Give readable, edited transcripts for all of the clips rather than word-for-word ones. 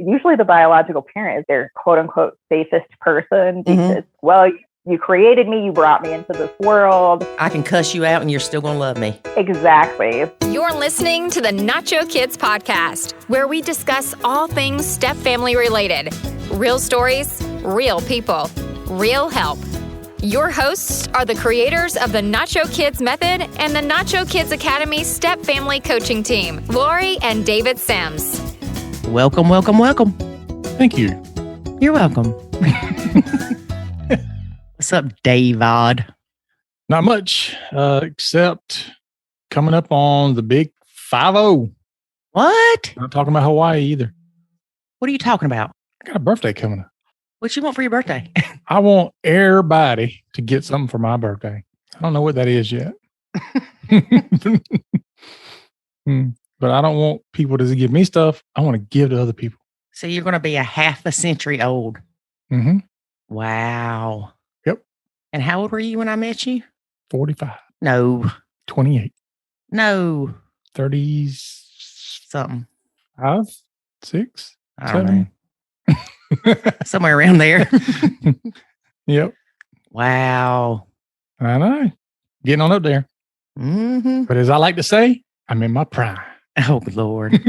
usually the biological parent is their quote unquote safest person because, well, you created me, you brought me into this world. I can cuss you out and you're still going to love me. Exactly. You're listening to the Nacho Kids Podcast, where we discuss all things step family related. Real stories, real people, real help. Your hosts are the creators of the Nacho Kids Method and the Nacho Kids Academy Step Family Coaching Team, Lori and David Sims. Welcome, welcome, welcome. Thank you. You're welcome. What's up, David? Not much, except coming up on the big 5-0. What? Not talking about Hawaii either. What are you talking about? I got a birthday coming up. What you want for your birthday? I want everybody to get something for my birthday. I don't know what that is yet. But I don't want people to give me stuff. I want to give to other people. So you're going to be a half a century old. Mm-hmm. Wow. Yep. And how old were you when I met you? 45. No. 28. No. 30 something. 5, 6, I 7. don't know. Somewhere around there. Yep. Wow. I know. Getting on up there. Mm-hmm. But as I like to say, I'm in my prime. Oh, Lord.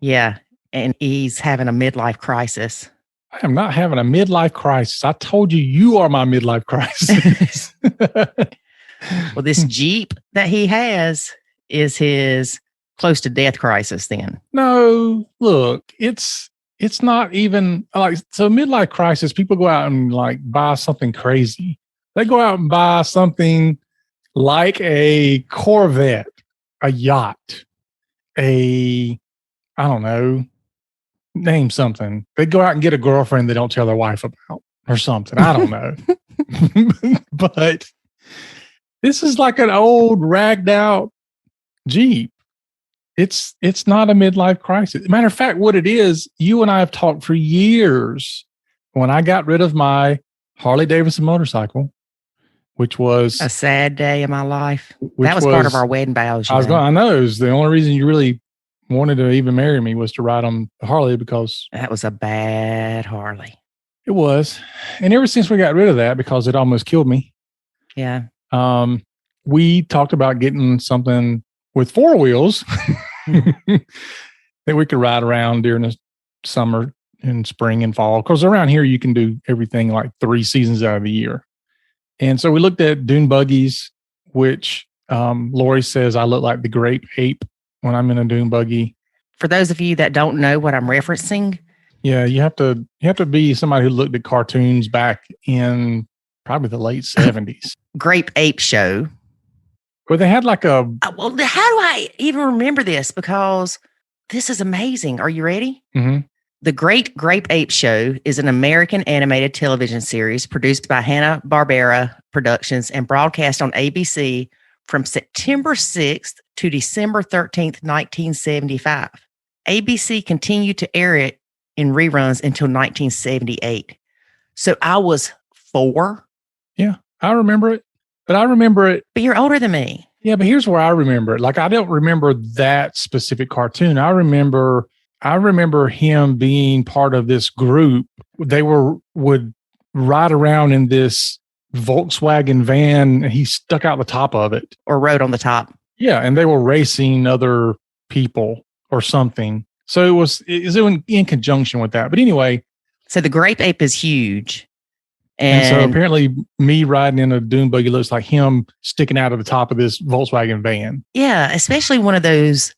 Yeah. And he's having a midlife crisis. I am not having a midlife crisis. I told you, you are my midlife crisis. Well, this Jeep that he has is his close to death crisis then. No, look, it's not even like, so midlife crisis, people go out and like buy something crazy. They go out and buy something like a Corvette, a yacht, I don't know, name something. They go out and get a girlfriend they don't tell their wife about or something. I don't know. But this is like an old ragged out Jeep. It's not a midlife crisis. Matter of fact, what it is, you and I have talked for years. When I got rid of my Harley Davidson motorcycle, which was a sad day in my life. That was part of our wedding vows. I know. It was the only reason you really wanted to even marry me was to ride on the Harley, because that was a bad Harley. It was. And ever since we got rid of that, because it almost killed me. Yeah. We talked about getting something with 4 wheels that we could ride around during the summer and spring and fall. Because around here, you can do everything like 3 seasons out of the year. And so we looked at dune buggies, which Lori says I look like the Grape ape when I'm in a dune buggy. For those of you that don't know what I'm referencing. Yeah, you have to be somebody who looked at cartoons back in probably the late 70s. Grape Ape Show. Where they had like a... Well, how do I even remember this? Because this is amazing. Are you ready? Mm-hmm. The Great Grape Ape Show is an American animated television series produced by Hanna-Barbera Productions and broadcast on ABC from September 6th to December 13th, 1975. ABC continued to air it in reruns until 1978. So I was 4. Yeah, I remember it. But I remember it. But you're older than me. Yeah, but here's where I remember it. Like, I don't remember that specific cartoon. I remember him being part of this group. They would ride around in this Volkswagen van, and he stuck out the top of it. Or rode on the top. Yeah, and they were racing other people or something. So it was in conjunction with that. But anyway. So the Grape Ape is huge. And so apparently me riding in a dune buggy looks like him sticking out of the top of this Volkswagen van. Yeah, especially one of those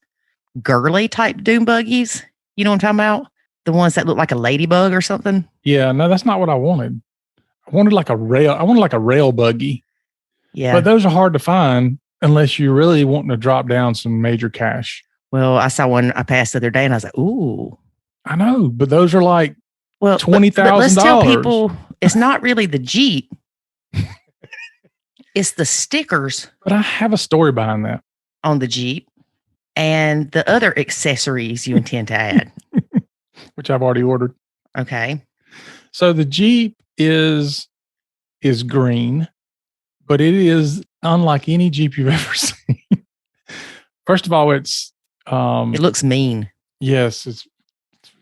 girly type dune buggies. You know what I'm talking about? The ones that look like a ladybug or something. Yeah, no, that's not what I wanted. I wanted like a rail buggy. Yeah. But those are hard to find unless you're really wanting to drop down some major cash. Well, I saw one I passed the other day and I was like, ooh. I know, but those are like $20,000. But let's tell people it's not really the Jeep. It's the stickers. But I have a story behind that. On the Jeep and the other accessories you intend to add. Which I've already ordered. Okay. So the Jeep is green, but it is unlike any Jeep you've ever seen. First of all, it looks mean. Yes, it's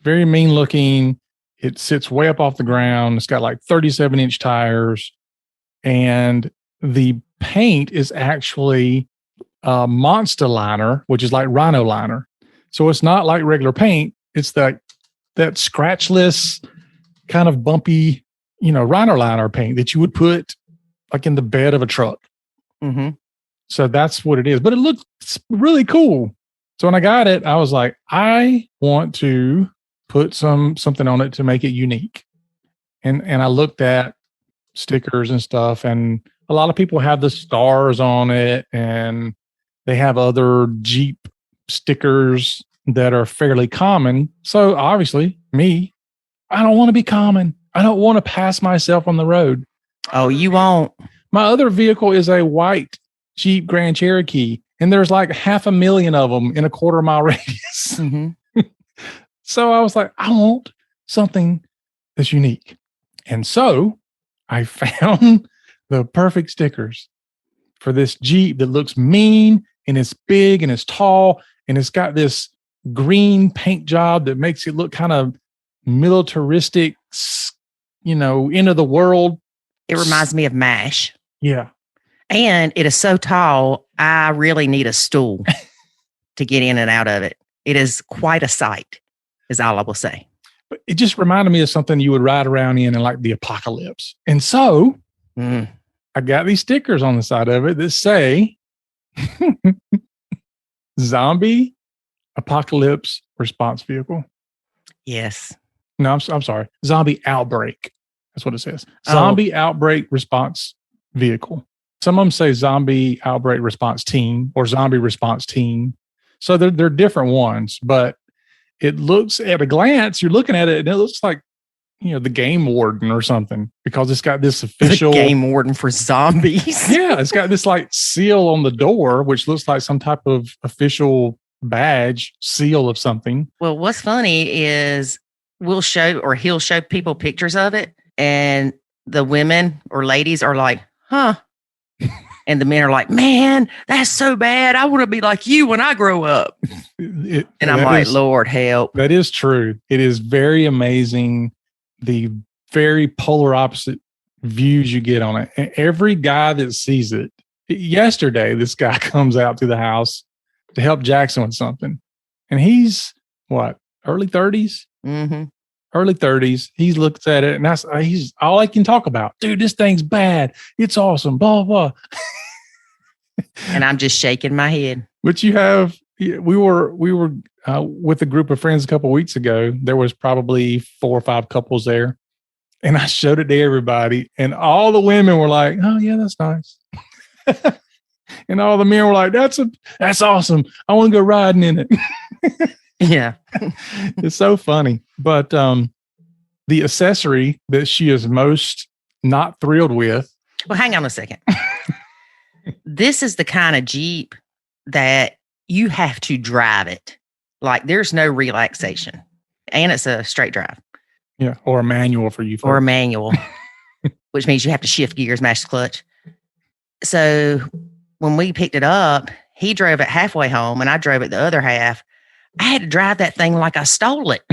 very mean looking. It sits way up off the ground. It's got like 37-inch tires. And the paint is actually Monster liner, which is like Rhino liner. So it's not like regular paint. It's that scratchless kind of bumpy, Rhino liner paint that you would put like in the bed of a truck. Mm-hmm. So that's what it is. But it looks really cool. So when I got it, I was like, I want to put something on it to make it unique. And I looked at stickers and stuff, and a lot of people have the stars on it, and they have other Jeep stickers that are fairly common. So obviously, me, I don't want to be common. I don't want to pass myself on the road. Oh, you won't. My other vehicle is a white Jeep Grand Cherokee, and there's like 500,000 of them in a quarter-mile radius. Mm-hmm. So I was like, I want something that's unique. And so I found the perfect stickers for this Jeep that looks mean, and it's big, and it's tall, and it's got this green paint job that makes it look kind of militaristic, end of the world. It reminds me of MASH. Yeah. And it is so tall, I really need a stool to get in and out of it. It is quite a sight, is all I will say. But it just reminded me of something you would ride around in like the apocalypse. And so I got these stickers on the side of it that say Zombie Apocalypse Response Vehicle. Yes. No, I'm sorry. Zombie Outbreak. That's what it says. Zombie Outbreak Response Vehicle. Some of them say Zombie Outbreak Response Team or Zombie Response Team. So they're different ones, but it looks at a glance, you're looking at it and it looks like, the game warden or something, because it's got this official game warden for zombies. Yeah. It's got this like seal on the door, which looks like some type of official badge seal of something. Well, what's funny is he'll show people pictures of it, and the women or ladies are like, huh. And the men are like, man, that's so bad. I want to be like you when I grow up. And I'm like, Lord help. That is true. It is very amazing, the very polar opposite views you get on it. And every guy that sees it, yesterday, this guy comes out to the house to help Jackson with something. And he's early 30s? Mm-hmm. Early 30s. He looks at it and he's all I can talk about. Dude, this thing's bad. It's awesome. Blah, blah. And I'm just shaking my head. But we were with a group of friends a couple of weeks ago. There was probably 4 or 5 couples there. And I showed it to everybody. And all the women were like, oh yeah, that's nice. And all the men were like, that's awesome. I want to go riding in it. Yeah. It's so funny. But the accessory that she is most not thrilled with. Well, hang on a second. This is the kind of Jeep that you have to drive it. Like there's no relaxation. And it's a straight drive. Yeah. Or a manual for you folks. Or a manual, which means you have to shift gears, mash the clutch. So when we picked it up, he drove it halfway home and I drove it the other half. I had to drive that thing like I stole it.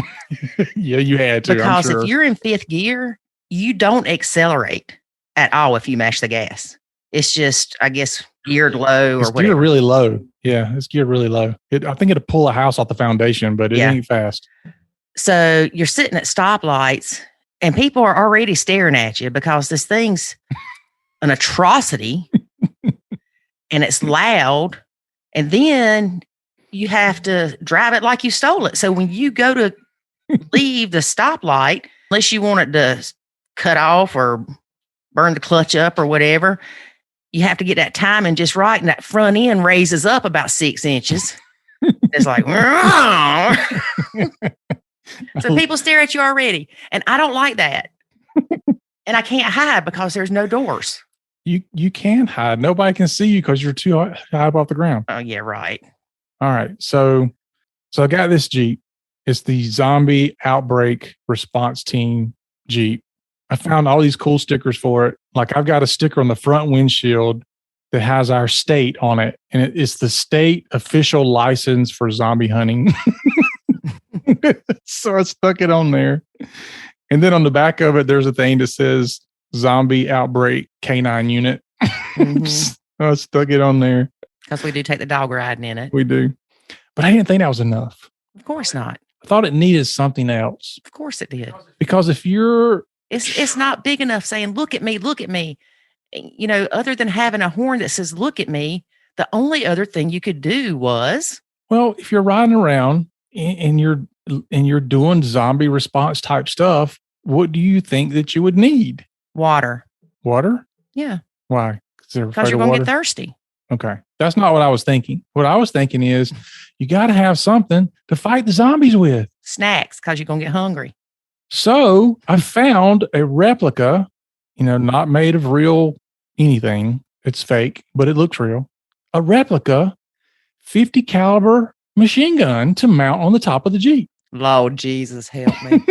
Yeah, you had to. Because if you're in 5th gear, you don't accelerate at all if you mash the gas. It's just, I guess, geared low or whatever. It's geared really low. Yeah, it's geared really low. I think it'll pull a house off the foundation, but it ain't fast. So you're sitting at stoplights and people are already staring at you because this thing's an atrocity and it's loud. And then you have to drive it like you stole it. So when you go to leave the stoplight, unless you want it to cut off or burn the clutch up or whatever, you have to get that timing just right. And that front end raises up about 6 inches. It's like, so people stare at you already. And I don't like that. And I can't hide because there's no doors. You can hide. Nobody can see you because you're too high up off the ground. Oh, yeah, right. All right. So I got this Jeep. It's the Zombie Outbreak Response Team Jeep. I found all these cool stickers for it. Like I've got a sticker on the front windshield that has our state on it. And it's the state official license for zombie hunting. So I stuck it on there. And then on the back of it, there's a thing that says Zombie Outbreak Canine Unit. So I stuck it on there. Because we do take the dog riding in it. We do. But I didn't think that was enough. Of course not. I thought it needed something else. Of course it did. Because if you're... It's not big enough saying, look at me, look at me. You know, other than having a horn that says, look at me, the only other thing you could do was... Well, if you're riding around and you're doing zombie response type stuff, what do you think that you would need? Water. Water? Yeah. Why? Because you're going to get thirsty. Okay. That's not what I was thinking. What I was thinking is you got to have something to fight the zombies with. Snacks, because you're going to get hungry. So I found a replica, not made of real anything. It's fake, but it looks real. A replica 50 caliber machine gun to mount on the top of the Jeep. Lord Jesus, help me.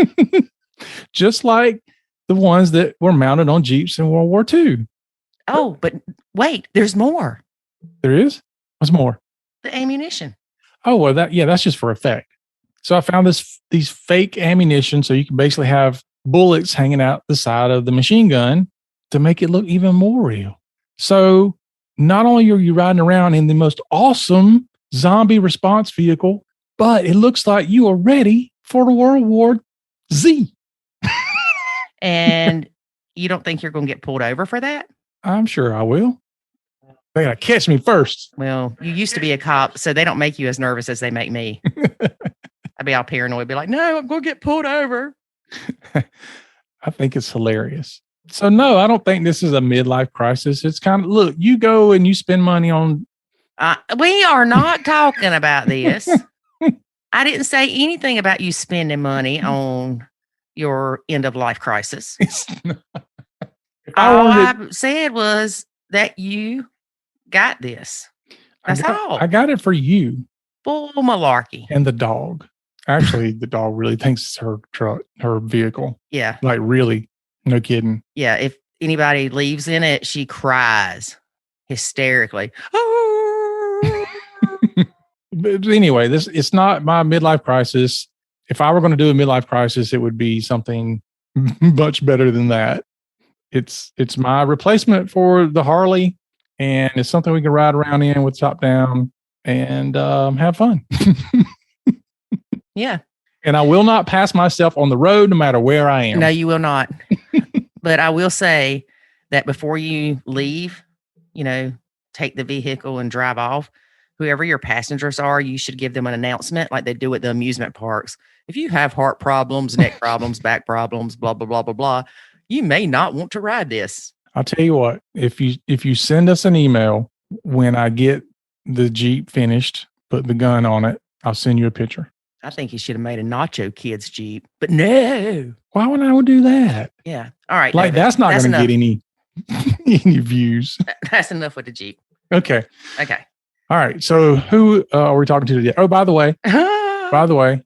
Just like the ones that were mounted on Jeeps in World War II. Oh, but wait, there's more. There is? What's more? The ammunition. Oh, well, that's just for effect. So I found these fake ammunition, so you can basically have bullets hanging out the side of the machine gun to make it look even more real. So not only are you riding around in the most awesome zombie response vehicle, but it looks like you are ready for the World War Z. And you don't think you're going to get pulled over for that? I'm sure I will. They got to catch me first. Well, you used to be a cop, so they don't make you as nervous as they make me. I'd be all paranoid, be like, no, I'm going to get pulled over. I think it's hilarious. So no, I don't think this is a midlife crisis. It's kind of, look, you go and you spend money on. We are not talking about this. I didn't say anything about you spending money on your end of life crisis. All I said was that you got this. That's all. I got it for you. Bull malarkey. And the dog. Actually, the dog really thinks it's her truck, her vehicle. Yeah. Like really, no kidding. Yeah. If anybody leaves in it, she cries hysterically. But anyway, it's not my midlife crisis. If I were going to do a midlife crisis, it would be something much better than that. It's my replacement for the Harley, and it's something we can ride around in with top down and have fun. Yeah. And I will not pass myself on the road no matter where I am. No, you will not. But I will say that before you leave, take the vehicle and drive off, whoever your passengers are, you should give them an announcement like they do at the amusement parks. If you have heart problems, neck problems, back problems, blah, blah, blah, blah, blah, you may not want to ride this. I'll tell you what, if you send us an email when I get the Jeep finished, put the gun on it, I'll send you a picture. I think you should have made a Nacho Kids Jeep, but no. Why would I do that? Yeah. All right. Like, that's not going to get any views. That's enough with the Jeep. Okay. All right. So who are we talking to today? Oh, by the way,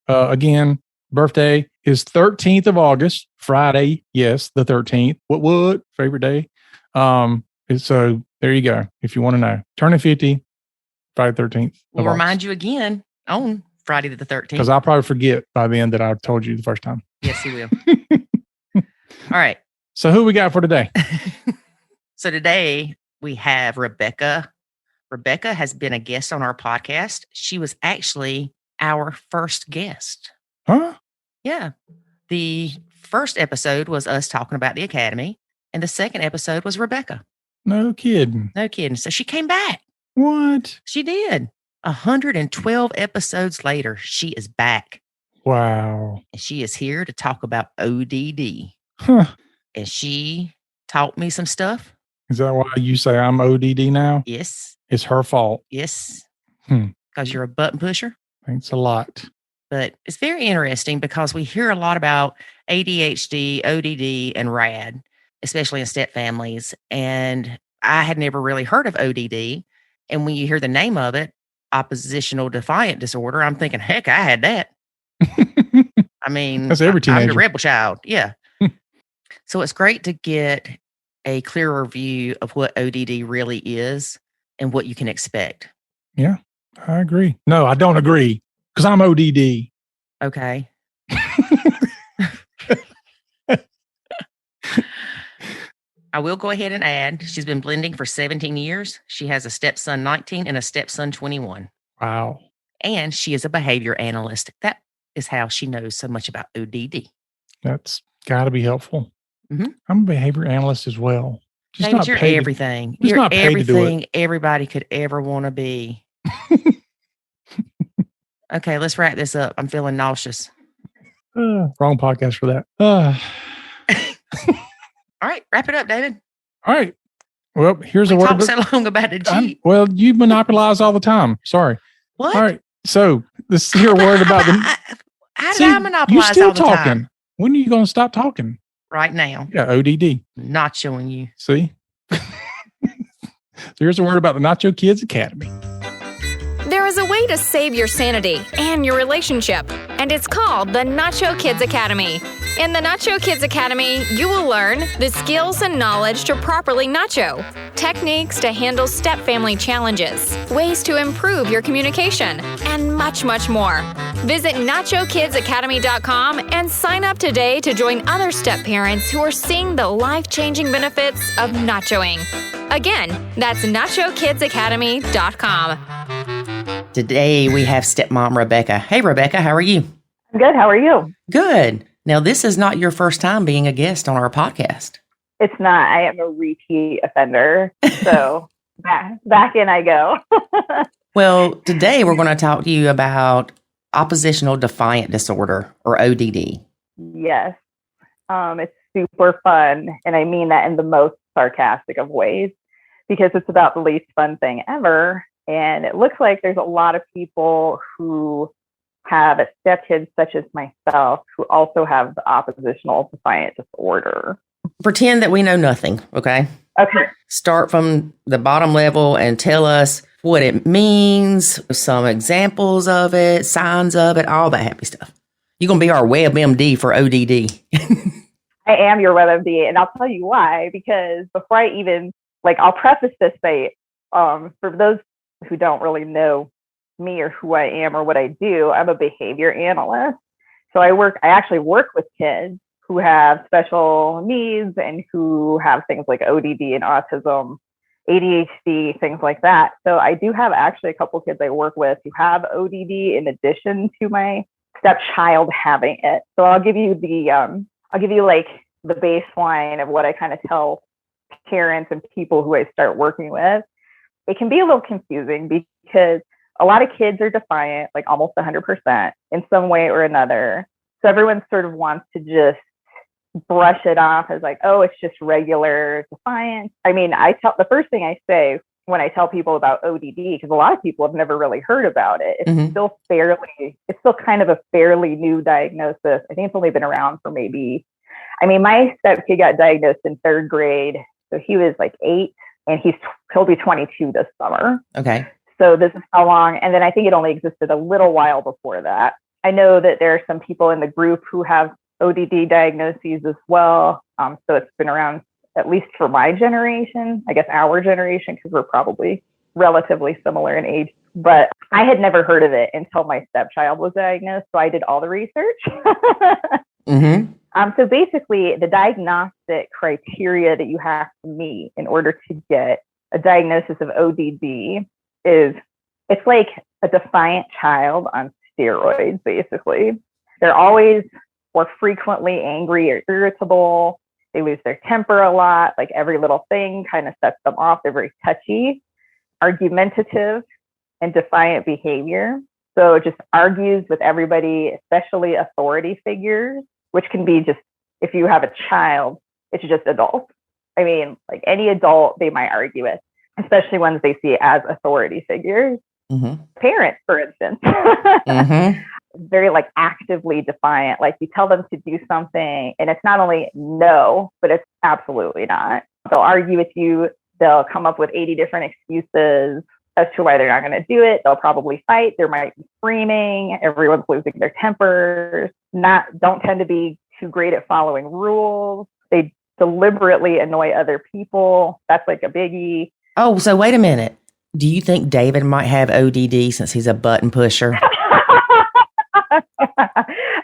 again, birthday is 13th of August, Friday. Yes, the 13th. What? Favorite day? So there you go. If you want to know, turning 50, Friday 13th. We'll remind you again on Friday the 13th. Because I'll probably forget by then that I told you the first time. Yes, he will. All right. So who we got for today? So today we have Rebeccah. Rebeccah has been a guest on our podcast. She was actually our first guest. Huh? Yeah. The first episode was us talking about the academy, and the second episode was Rebeccah. No kidding. So she came back. What? She did. 112 episodes later, she is back. Wow. And she is here to talk about ODD. Huh. And she taught me some stuff. Is that why you say I'm ODD now? Yes. It's her fault. Yes. Because you're a button pusher. Thanks a lot. But it's very interesting because we hear a lot about ADHD, ODD, and RAD, especially in step families. And I had never really heard of ODD. And when you hear the name of it, Oppositional Defiant disorder, I'm thinking, heck, I had that. I mean, that's every teenager. I'm the rebel child. Yeah. So it's great to get a clearer view of what ODD really is and what you can expect. Yeah, I agree. No, I don't agree because I'm ODD. Okay. I will go ahead and add, she's been blending for 17 years. She has a stepson 19 and a stepson 21. Wow. And she is a behavior analyst. That is how she knows so much about ODD. That's got to be helpful. Mm-hmm. I'm a behavior analyst as well. Just David, you're everything. You're everything everybody could ever want to be. Okay, let's wrap this up. I'm feeling nauseous. Wrong podcast for that. All right, wrap it up, David. All right. Well, here's a word. We talked so long about it. Well, you monopolize all the time. Sorry. What? All right. So this here word about the. How did I monopolize you still all the talking? Time? When are you going to stop talking? Right now. Yeah, ODD. Not showing you. See. So here's a word about the Nacho Kids Academy. There is a way to save your sanity and your relationship, and it's called the Nacho Kids Academy. In the Nacho Kids Academy, you will learn the skills and knowledge to properly nacho, techniques to handle step-family challenges, ways to improve your communication, and much, much more. Visit NachoKidsAcademy.com and sign up today to join other step parents who are seeing the life-changing benefits of nachoing. Again, that's NachoKidsAcademy.com. Today we have stepmom Rebeccah. Hey, Rebeccah, how are you? I'm good. How are you? Good. Now, this is not your first time being a guest on our podcast. It's not. I am a repeat offender. So back in I go. Well, today we're going to talk to you about Oppositional Defiant disorder, or ODD. Yes. It's super fun. And I mean that in the most sarcastic of ways, because it's about the least fun thing ever. And it looks like there's a lot of people who have stepkids such as myself who also have the oppositional defiant disorder. Pretend that we know nothing, okay? Okay. Start from the bottom level and tell us what it means, some examples of it, signs of it, all that happy stuff. You're going to be our WebMD for ODD. I am your WebMD, and I'll tell you why, because before I even, I'll preface this by, for those who don't really know me or who I am or what I do, I'm a behavior analyst. So I actually work with kids who have special needs and who have things like ODD and autism, ADHD, things like that. So I do have actually a couple kids I work with who have ODD in addition to my stepchild having it. So I'll give you the baseline of what I kind of tell parents and people who I start working with. It can be a little confusing because a lot of kids are defiant, like almost 100% in some way or another. So everyone sort of wants to just brush it off as like, oh, it's just regular defiance. I mean, the first thing I say when I tell people about ODD, because a lot of people have never really heard about it, it's still kind of a fairly new diagnosis. I think it's only been around for my stepkid got diagnosed in 3rd grade. So he was like 8 and he'll be 22 this summer. Okay. So this is how long. And then I think it only existed a little while before that. I know that there are some people in the group who have ODD diagnoses as well. So it's been around at least for my generation, I guess our generation, because we're probably relatively similar in age. But I had never heard of it until my stepchild was diagnosed. So I did all the research. So basically, the diagnostic criteria that you have to meet in order to get a diagnosis of ODD it's like a defiant child on steroids, basically. They're always or frequently angry or irritable. They lose their temper a lot. Like every little thing kind of sets them off. They're very touchy, argumentative, and defiant behavior. So it just argues with everybody, especially authority figures, which can be just, if you have a child, it's just adults. I mean, like any adult they might argue with, especially ones they see as authority figures. Parents, for instance, very actively defiant. Like you tell them to do something and it's not only no, but it's absolutely not. They'll argue with you. They'll come up with 80 different excuses as to why they're not going to do it. They'll probably fight. There might be screaming. Everyone's losing their tempers. Don't tend to be too great at following rules. They deliberately annoy other people. That's like a biggie. Oh, so wait a minute. Do you think David might have ODD since he's a button pusher?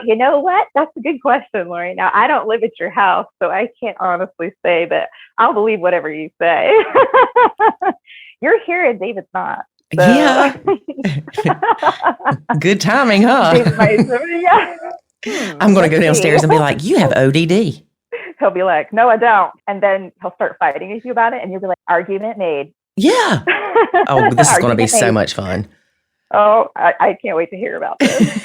You know what? That's a good question, Lori. Now, I don't live at your house, so I can't honestly say that I'll believe whatever you say. You're here and David's not. So. Yeah. Good timing, huh? I'm going to go downstairs and be like, you have ODD. He'll be like, no, I don't. And then he'll start fighting with you about it. And you'll be like, argument made. Yeah. Oh, this is going to be so much fun. Oh, I can't wait to hear about this.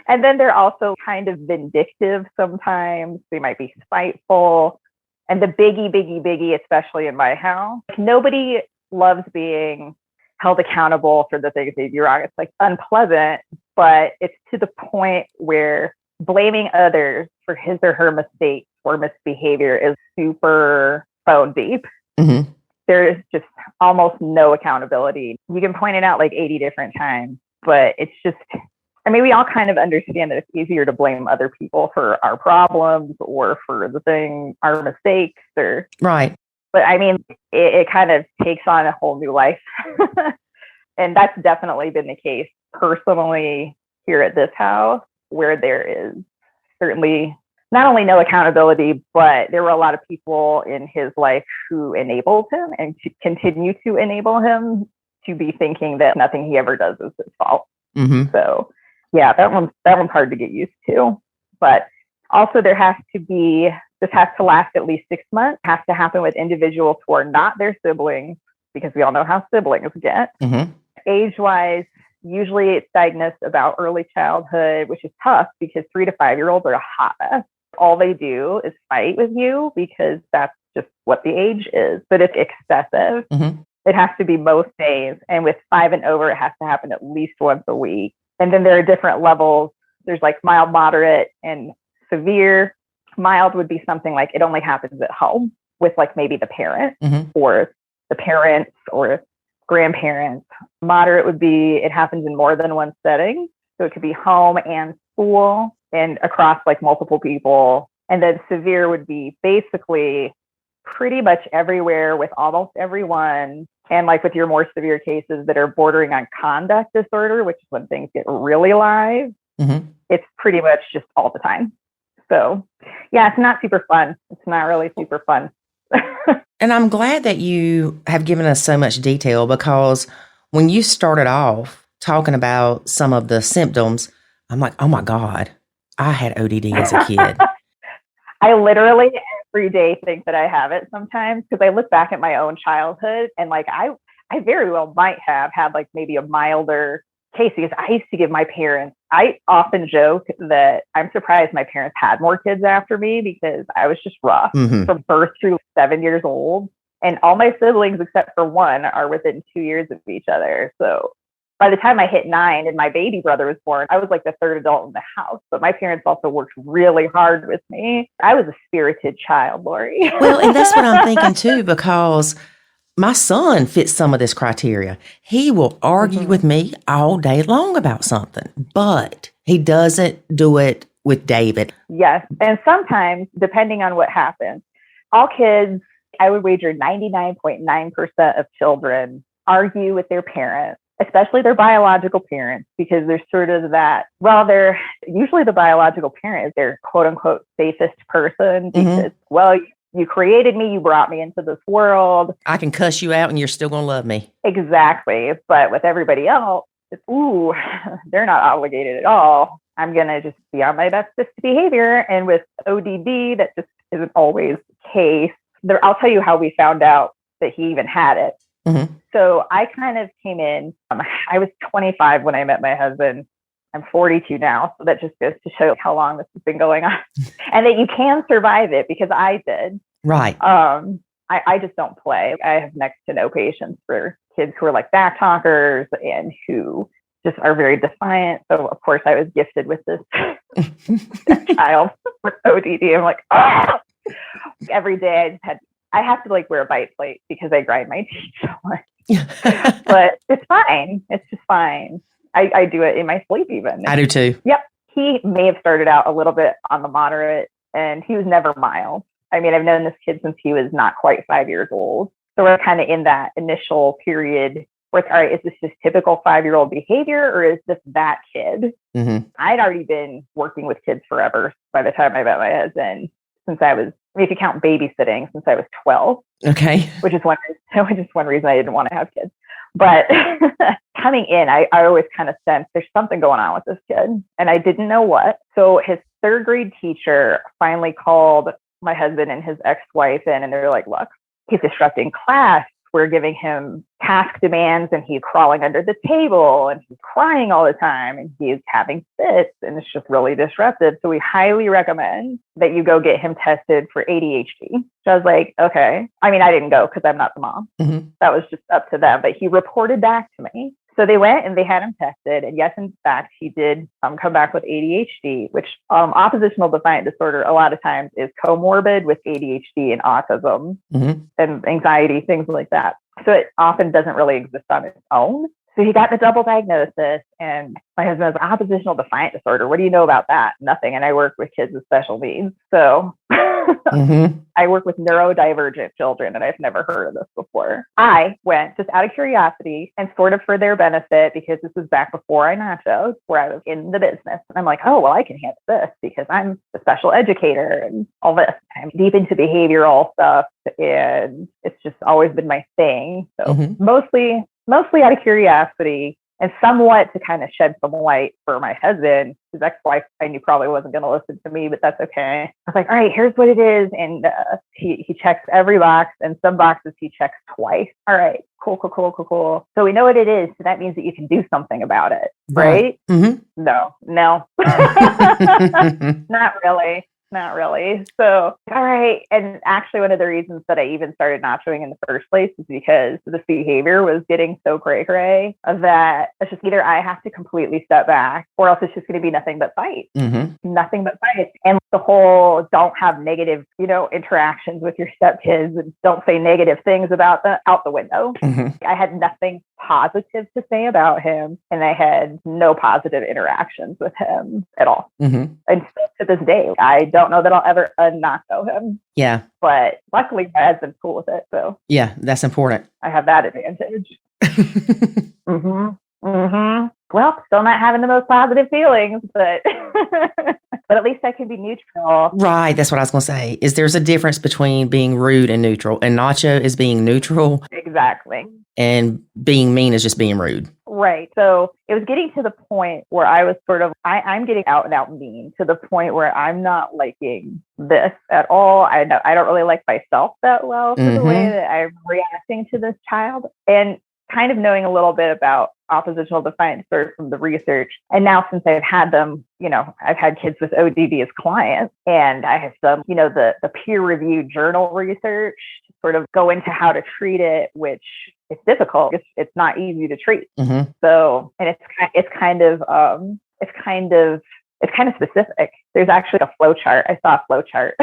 And then they're also kind of vindictive sometimes. They might be spiteful. And the biggie, especially in my house, nobody loves being held accountable for the things they do wrong. It's like unpleasant, but it's to the point where blaming others for his or her mistakes or misbehavior is super bone deep. Mm-hmm. There is just almost no accountability. You can point it out like 80 different times, but it's just, I mean, we all kind of understand that it's easier to blame other people for our problems or for the thing, our mistakes, or right. But I mean, it kind of takes on a whole new life. And that's definitely been the case personally here at this house, where there is certainly not only no accountability, but there were a lot of people in his life who enabled him and to continue to enable him to be thinking that nothing he ever does is his fault. Mm-hmm. So yeah, that one's hard to get used to. But also there has to be, this has to last at least 6 months. It has to happen with individuals who are not their siblings, because we all know how siblings get. Mm-hmm. Age-wise, usually it's diagnosed about early childhood, which is tough because 3 to 5 year olds are a hot mess. All they do is fight with you because that's just what the age is. But it's excessive. Mm-hmm. It has to be most days. And with 5 and over, it has to happen at least once a week. And then there are different levels. There's like mild, moderate, and severe. Mild would be something like it only happens at home with like maybe the parent mm-hmm. or the parents or grandparents. Moderate would be it happens in more than one setting. So it could be home and school and across like multiple people. And then severe would be basically pretty much everywhere with almost everyone. And like with your more severe cases that are bordering on conduct disorder, which is when things get really live, mm-hmm. it's pretty much just all the time. So yeah, it's not super fun. It's not really super fun. And I'm glad that you have given us so much detail, because when you started off talking about some of the symptoms, I'm like, oh my God, I had ODD as a kid. I literally every day think that I have it sometimes, because I look back at my own childhood and like I very well might have had like maybe a milder case, because I used to give my parents, I often joke that I'm surprised my parents had more kids after me, because I was just rough mm-hmm. from birth through 7 years old. And all my siblings, except for one, are within 2 years of each other. So by the time I hit 9 and my baby brother was born, I was like the third adult in the house. But my parents also worked really hard with me. I was a spirited child, Lori. Well, and that's what I'm thinking too, because my son fits some of this criteria. He will argue mm-hmm. with me all day long about something, but he doesn't do it with David. Yes. And sometimes, depending on what happens, all kids, I would wager 99.9% of children argue with their parents, especially their biological parents, because there's sort of that, well, they're usually the biological parent is their quote unquote safest person because, mm-hmm. well, you created me, you brought me into this world. I can cuss you out and you're still going to love me. Exactly. But with everybody else, it's, ooh, they're not obligated at all. I'm going to just be on my best behavior. And with ODD, that just isn't always the case. I'll tell you how we found out that he even had it. Mm-hmm. So I kind of came in, I was 25 when I met my husband. I'm 42 now. So that just goes to show how long this has been going on and that you can survive it, because I did. Right. I just don't play. I have next to no patience for kids who are like back talkers and who just are very defiant. So of course I was gifted with this child with ODD. I'm like, oh! Every day I have to like wear a bite plate because I grind my teeth so much. But it's fine. It's just fine. I do it in my sleep even. I do too. Yep. He may have started out a little bit on the moderate, and he was never mild. I mean, I've known this kid since he was not quite 5 years old. So we're kind of in that initial period where it's, all right, is this just typical 5-year-old behavior or is this that kid? Mm-hmm. I'd already been working with kids forever by the time I met my husband, since I was, if you count babysitting, since I was 12. Okay. Which is one reason I didn't want to have kids. But coming in, I always kind of sensed there's something going on with this kid, and I didn't know what. So his 3rd grade teacher finally called my husband and his ex-wife in, and they're like, look, he's disrupting class. We're giving him task demands and he's crawling under the table and he's crying all the time and he's having fits and it's just really disruptive. So we highly recommend that you go get him tested for ADHD. So I was like, okay. I mean, I didn't go because I'm not the mom. Mm-hmm. That was just up to them. But he reported back to me. So they went and they had him tested. And yes, in fact, he did come back with ADHD, which oppositional defiant disorder a lot of times is comorbid with ADHD and autism and anxiety, things like that. So it often doesn't really exist on its own. So he got the double diagnosis, and my husband has oppositional defiant disorder. What do you know about that? Nothing. And I work with kids with special needs. So I work with neurodivergent children, and I've never heard of this before. I went just out of curiosity and sort of for their benefit, because this was back before I nachoed, where I was in the business. And I'm like, oh, well, I can handle this because I'm a special educator and all this. I'm deep into behavioral stuff, and it's just always been my thing. So mostly out of curiosity and somewhat to kind of shed some light for my husband. His ex-wife, I knew probably wasn't going to listen to me, but that's okay. I was like, all right, here's what it is. And he checks every box, and some boxes he checks twice. All right, cool. So we know what it is. So that means that you can do something about it, right? Mm-hmm. No, not really. So, all right. And actually, one of the reasons that I even started nachoing in the first place is because this behavior was getting so cray that it's just either I have to completely step back, or else it's just going to be nothing but fight. Nothing but fight. And the whole don't have negative, interactions with your stepkids and don't say negative things about them out the window. I had nothing positive to say about him, and I had no positive interactions with him at all. And still to this day, I don't know that I'll ever un-nacho him. Yeah. But luckily, my husband's cool with it. So yeah, that's important. I have that advantage. Well, still not having the most positive feelings, but but at least I can be neutral. Right. That's what I was going to say. Is there's a difference between being rude and neutral, and Nacho is being neutral. Exactly. And being mean is just being rude. Right. So it was getting to the point where I was sort of, I'm getting out and out mean, to the point where I'm not liking this at all. I don't really like myself that well for the way that I'm reacting to this child. And kind of knowing a little bit about oppositional defiant disorder from the research. And now since I've had them, I've had kids with ODD as clients, and I have some, the peer-reviewed journal research to sort of go into how to treat it, which it's difficult. It's not easy to treat. So, and it's kind of specific. There's actually a flow chart. I saw a flow chart.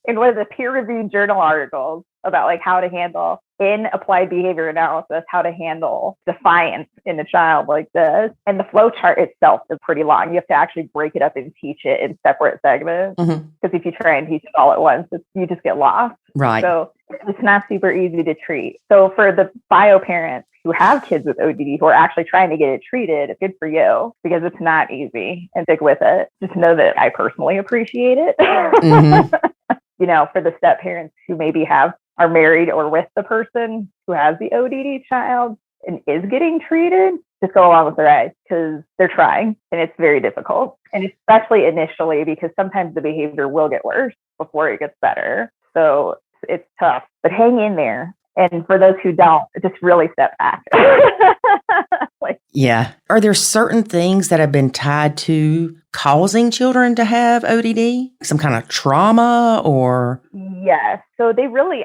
in one of the peer-reviewed journal articles about like how to handle in applied behavior analysis, how to handle defiance in a child like this. And the flow chart itself is pretty long. You have to actually break it up and teach it in separate segments. Because if you try and teach it all at once, you just get lost. Right. So it's not super easy to treat. So for the bio parents who have kids with ODD who are actually trying to get it treated, it's good for you, because it's not easy, and stick with it. Just know that I personally appreciate it. For the step parents who maybe are married or with the person who has the ODD child and is getting treated, just go along with the ride, because they're trying, and it's very difficult. And especially initially, because sometimes the behavior will get worse before it gets better. So it's tough, but hang in there. And for those who don't, just really step back. Yeah. Are there certain things that have been tied to causing children to have ODD? Some kind of trauma or? Yes. So they really,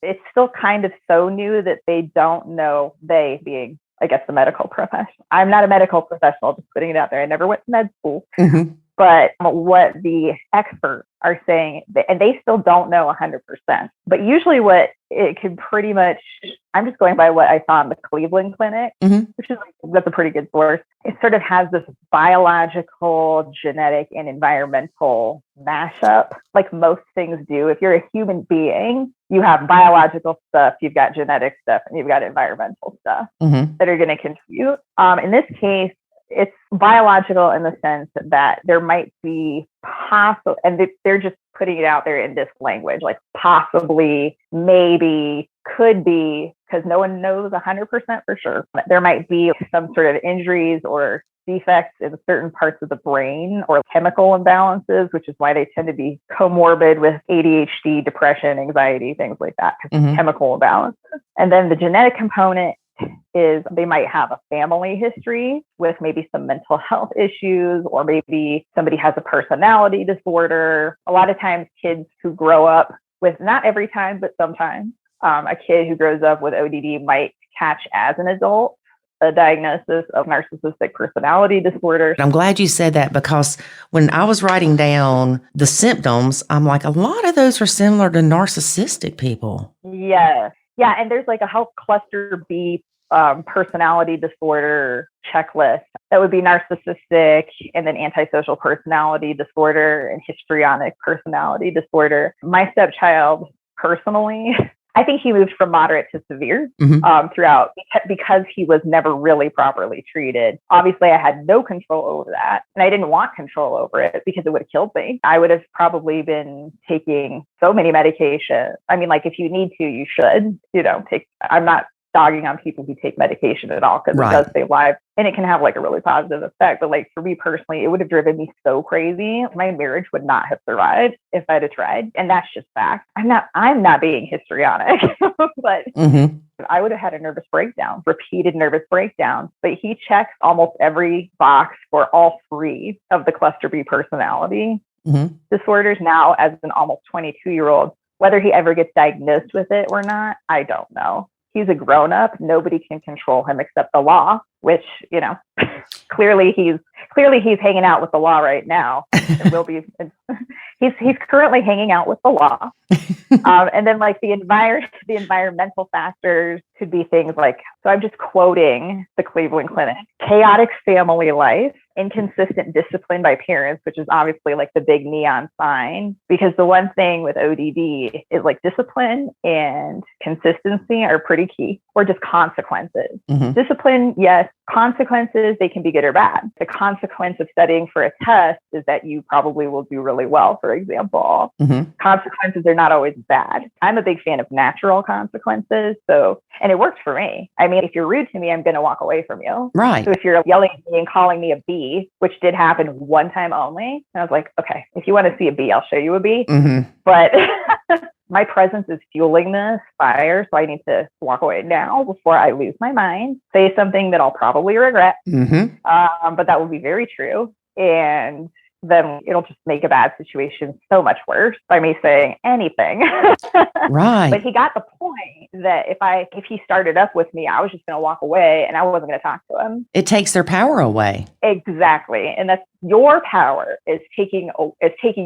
it's still kind of so new that they don't know, they being, I guess, the medical professional. I'm not a medical professional, just putting it out there. I never went to med school. But what the experts are saying, and they still don't know 100%, but usually what it could pretty much, I'm just going by what I saw in the Cleveland Clinic, which is that's a pretty good source. It sort of has this biological, genetic, and environmental mashup, like most things do. If you're a human being, you have biological stuff, you've got genetic stuff, and you've got environmental stuff that are going to contribute. In this case, it's biological in the sense that there might be possible, and they're just putting it out there in this language, like possibly, maybe, could be, because no one knows 100% for sure. There might be some sort of injuries or defects in certain parts of the brain or chemical imbalances, which is why they tend to be comorbid with ADHD, depression, anxiety, things like that, chemical imbalances. And then the genetic component is they might have a family history with maybe some mental health issues, or maybe somebody has a personality disorder. A lot of times kids who grow up with, not every time, but sometimes, a kid who grows up with ODD might catch as an adult a diagnosis of narcissistic personality disorder. I'm glad you said that, because when I was writing down the symptoms, I'm like, a lot of those are similar to narcissistic people. Yes. Yeah. And there's like a health cluster B personality disorder checklist that would be narcissistic, and then antisocial personality disorder and histrionic personality disorder. My stepchild, personally, I think he moved from moderate to severe throughout, because he was never really properly treated. Obviously, I had no control over that, and I didn't want control over it because it would have killed me. I would have probably been taking so many medications. I mean, like, if you need to, you should, take. I'm not dogging on people who take medication at all, because it does save lives and it can have like a really positive effect. But like for me personally, it would have driven me so crazy. My marriage would not have survived if I'd have tried. And that's just fact. I'm not being histrionic, but I would have had a nervous breakdown, repeated nervous breakdown. But he checks almost every box for all three of the cluster B personality disorders now as an almost 22-year-old. Whether he ever gets diagnosed with it or not, I don't know. He's a grown-up. Nobody can control him except the law, which, clearly he's hanging out with the law right now. It will be. He's currently hanging out with the law. And then like the environmental factors could be things like, so I'm just quoting the Cleveland Clinic, chaotic family life, inconsistent discipline by parents, which is obviously like the big neon sign, because the one thing with ODD is like discipline and consistency are pretty key, or just consequences. Discipline, yes. Consequences, they can be good or bad. The consequence of studying for a test is that you probably will do really well, for example. Consequences are not always bad. I'm a big fan of natural consequences. And it works for me. I mean, if you're rude to me, I'm going to walk away from you. Right. So if you're yelling at me and calling me a B, which did happen one time only, and I was like, okay, if you want to see a B, I'll show you a B. But my presence is fueling this fire, so I need to walk away now before I lose my mind, say something that I'll probably regret, but that will be very true. And then it'll just make a bad situation so much worse by me saying anything. Right. But he got the point that if he started up with me, I was just going to walk away and I wasn't going to talk to him. It takes their power away. Exactly. And that's your power, is taking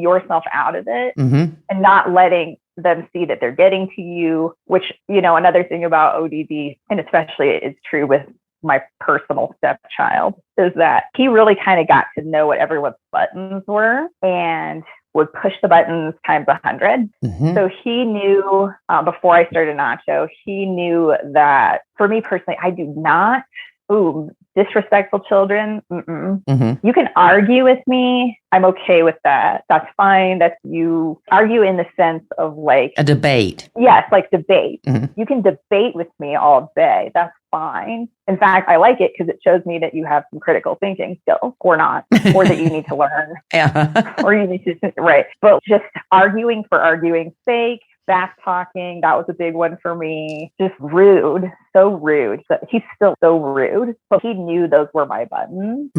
yourself out of it and not letting them see that they're getting to you, which, another thing about ODD, and especially it's true with my personal stepchild, is that he really kind of got to know what everyone's buttons were and would push the buttons times 100. So he knew before I started Nacho, he knew that for me personally, I do not disrespectful children. You can argue with me. I'm okay with that. That's fine. That's you argue in the sense of like a debate. Yes, like debate. You can debate with me all day. That's fine. In fact, I like it because it shows me that you have some critical thinking skills, or not, or that you need to learn. Or you need to, right. But just arguing for arguing's sake, back talking, that was a big one for me. Just rude, so rude. He's still so rude, but he knew those were my buttons.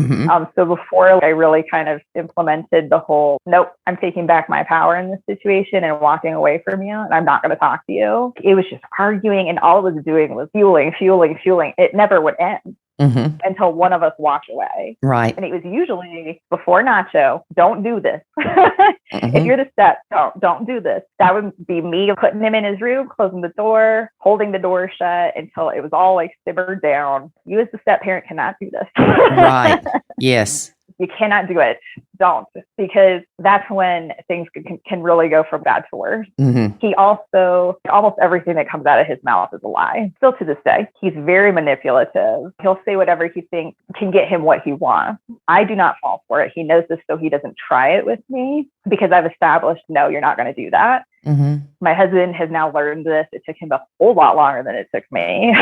So before I really kind of implemented the whole, nope, I'm taking back my power in this situation and walking away from you, and I'm not going to talk to you. It was just arguing, and all it was doing was fueling. It never would end. until one of us walked away. Right. And it was usually before Nacho, don't do this. If you're the step, don't do this. That would be me putting him in his room, closing the door, holding the door shut until it was all like simmered down. You as the step parent cannot do this. Right. Yes. You cannot do it. Don't, because that's when things can really go from bad to worse. He also, almost everything that comes out of his mouth is a lie. Still to this day, he's very manipulative. He'll say whatever he thinks can get him what he wants. I do not fall for it. He knows this, so he doesn't try it with me because I've established, no, you're not going to do that. My husband has now learned this. It took him a whole lot longer than it took me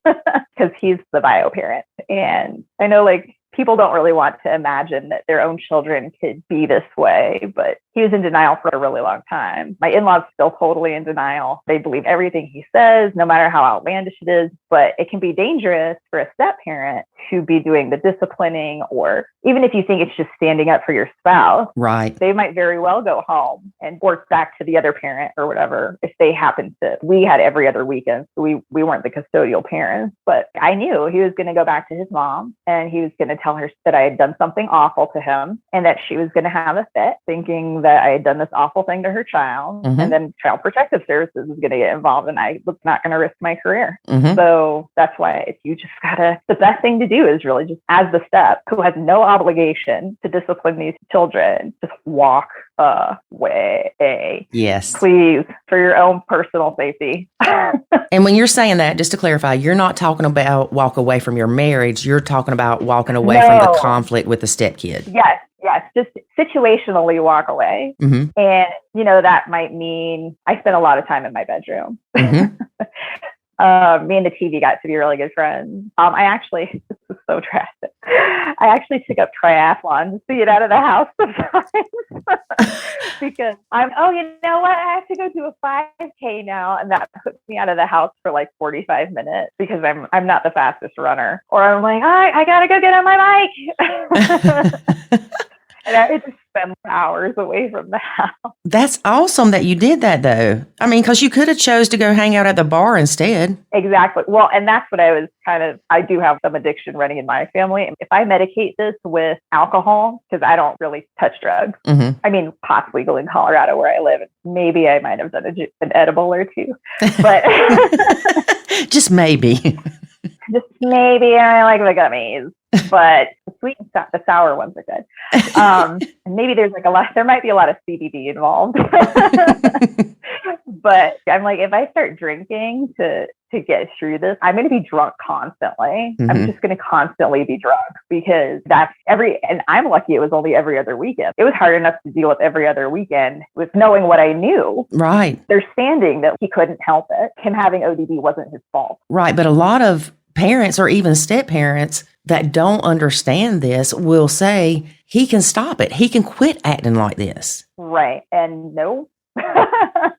because he's the bio parent. And I know like people don't really want to imagine that their own children could be this way, but he was in denial for a really long time. My in-laws still totally in denial. They believe everything he says, no matter how outlandish it is, but it can be dangerous for a step parent to be doing the disciplining, or even if you think it's just standing up for your spouse, right? They might very well go home and work back to the other parent or whatever. If they happen to, we had every other weekend, so we weren't the custodial parents, but I knew he was going to go back to his mom and he was going to tell her that I had done something awful to him and that she was going to have a fit, thinking that I had done this awful thing to her child. And then Child Protective Services was going to get involved and I was not going to risk my career. So that's why you just gotta, the best thing to do is really just, as the step who has no obligation to discipline these children, just walk away. Yes. Please, for your own personal safety. And when you're saying that, just to clarify, you're not talking about walk away from your marriage. You're talking about walking away from the conflict with the stepkid. Yes. Just situationally walk away. And, that might mean I spent a lot of time in my bedroom. Me and the TV got to be really good friends. I actually, this is so drastic. I actually took up triathlons to get out of the house sometimes because you know what? I have to go do a 5K now. And that puts me out of the house for like 45 minutes because I'm not the fastest runner. Or I'm like, I got to go get on my bike. And I just spend hours away from the house. That's awesome that you did that, though. I mean, because you could have chose to go hang out at the bar instead. Exactly. Well, and that's what I do have some addiction running in my family. If I medicate this with alcohol, because I don't really touch drugs. I mean, pot's legal in Colorado where I live. Maybe I might have done an edible or two, but just maybe. Just maybe I like the gummies, but the sweet and the sour ones are good. And maybe there might be a lot of CBD involved. But I'm like, if I start drinking to get through this, I'm going to be drunk constantly. I'm just going to constantly be drunk because and I'm lucky it was only every other weekend. It was hard enough to deal with every other weekend with knowing what I knew. Right. Understanding that he couldn't help it. Him having ODD wasn't his fault. Right. But a lot of parents or even step parents that don't understand this will say he can stop it. He can quit acting like this. Right. And no,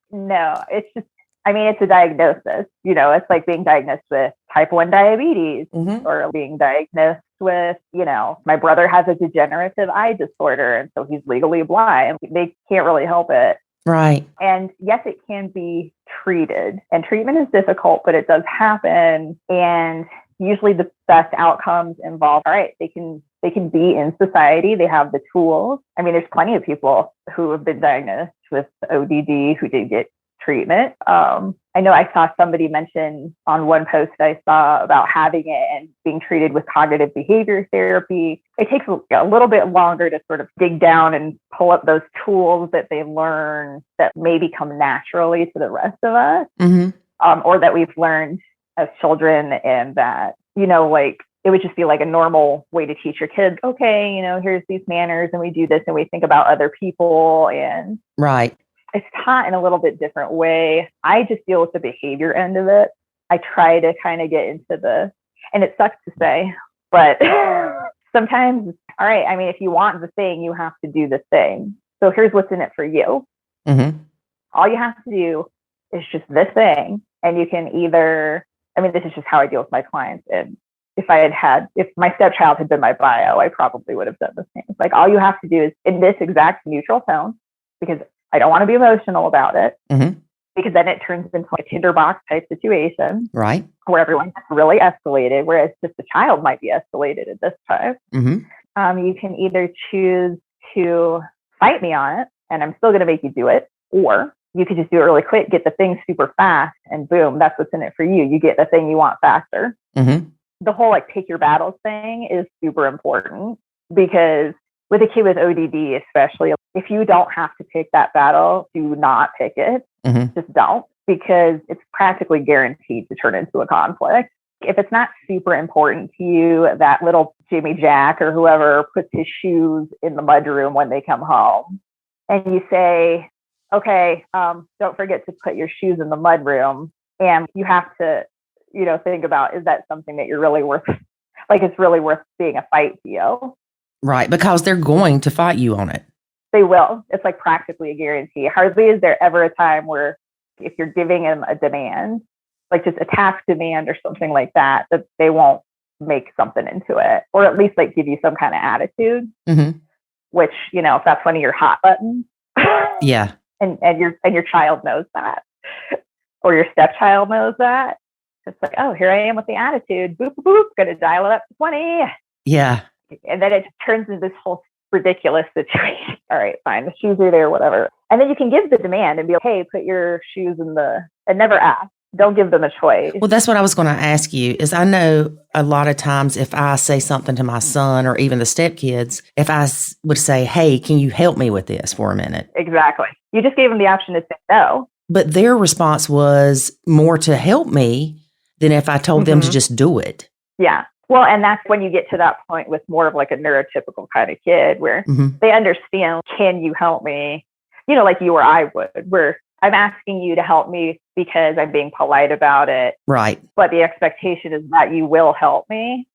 no, it's just, it's a diagnosis. It's like being diagnosed with type 1 diabetes or being diagnosed with, my brother has a degenerative eye disorder. And so he's legally blind. They can't really help it. Right. And yes, it can be treated, and treatment is difficult, but it does happen. And usually the best outcomes involve, all right, they can be in society. They have the tools. There's plenty of people who have been diagnosed with ODD who did get treatment. I know I saw somebody mention on one post I saw about having it and being treated with cognitive behavior therapy. It takes a little bit longer to sort of dig down and pull up those tools that they learn that maybe come naturally to the rest of us, or that we've learned as children, and that, it would just be like a normal way to teach your kids, okay, here's these manners and we do this and we think about other people. And right. It's taught in a little bit different way. I just deal with the behavior end of it. I try to kind of get into and it sucks to say, but sometimes, all right, if you want the thing, you have to do the thing. So here's what's in it for you. All you have to do is just this thing. And you can either, this is just how I deal with my clients. And if my stepchild had been my bio, I probably would have done the same. It's like, all you have to do is in this exact neutral tone, because I don't want to be emotional about it. because then it turns into a tinderbox type situation. Right. Where everyone gets really escalated, whereas just the child might be escalated at this time. Mm-hmm. You can either choose to fight me on it, and I'm still going to make you do it, or you could just do it really quick, get the thing super fast, and boom, that's what's in it for you. You get the thing you want faster. Mm-hmm. The whole like pick your battles thing is super important, because with a kid with ODD, especially, if you don't have to pick that battle, do not pick it. Mm-hmm. Just don't, because it's practically guaranteed to turn into a conflict. If it's not super important to you that little Jimmy Jack or whoever puts his shoes in the mudroom when they come home, and you say, okay, don't forget to put your shoes in the mudroom, and you have to, think about, is that something that you're really worth, like it's really worth being a fight to you? Right, because they're going to fight you on it. They will. It's like practically a guarantee. Hardly is there ever a time where if you're giving them a demand, like just a task demand or something like that, that they won't make something into it, or at least like give you some kind of attitude, mm-hmm. which, if that's one of your hot buttons. Yeah. And your child knows that, or your stepchild knows that. It's like, oh, here I am with the attitude. Boop, boop, boop. Going to dial it up to 20. Yeah. And then it turns into this whole ridiculous situation. All right, fine. The shoes are there, whatever. And then you can give the demand and be like, hey, put your shoes in and never ask. Don't give them a choice. Well, that's what I was going to ask you, is I know a lot of times if I say something to my son or even the stepkids, if I would say, hey, can you help me with this for a minute? Exactly. You just gave them the option to say no. But their response was more to help me than if I told them to just do it. Yeah. Well, and that's when you get to that point with more of like a neurotypical kind of kid where they understand, can you help me? Like you or I would, where I'm asking you to help me because I'm being polite about it. Right. But the expectation is that you will help me.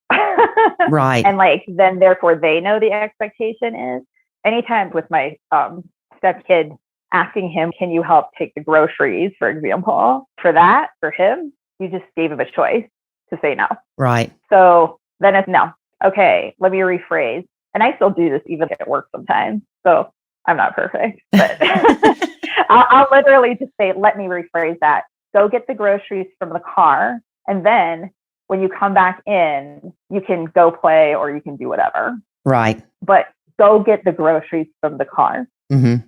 Right. And like, then therefore they know the expectation is. Anytime with my stepkid, asking him, can you help take the groceries, for example, for him, you just gave him a choice to say no. Right. So then it's no. Okay, let me rephrase. And I still do this even at work sometimes. So I'm not perfect, but I'll literally just say, let me rephrase that. Go get the groceries from the car. And then when you come back in, you can go play or you can do whatever. Right. But go get the groceries from the car. Mm-hmm.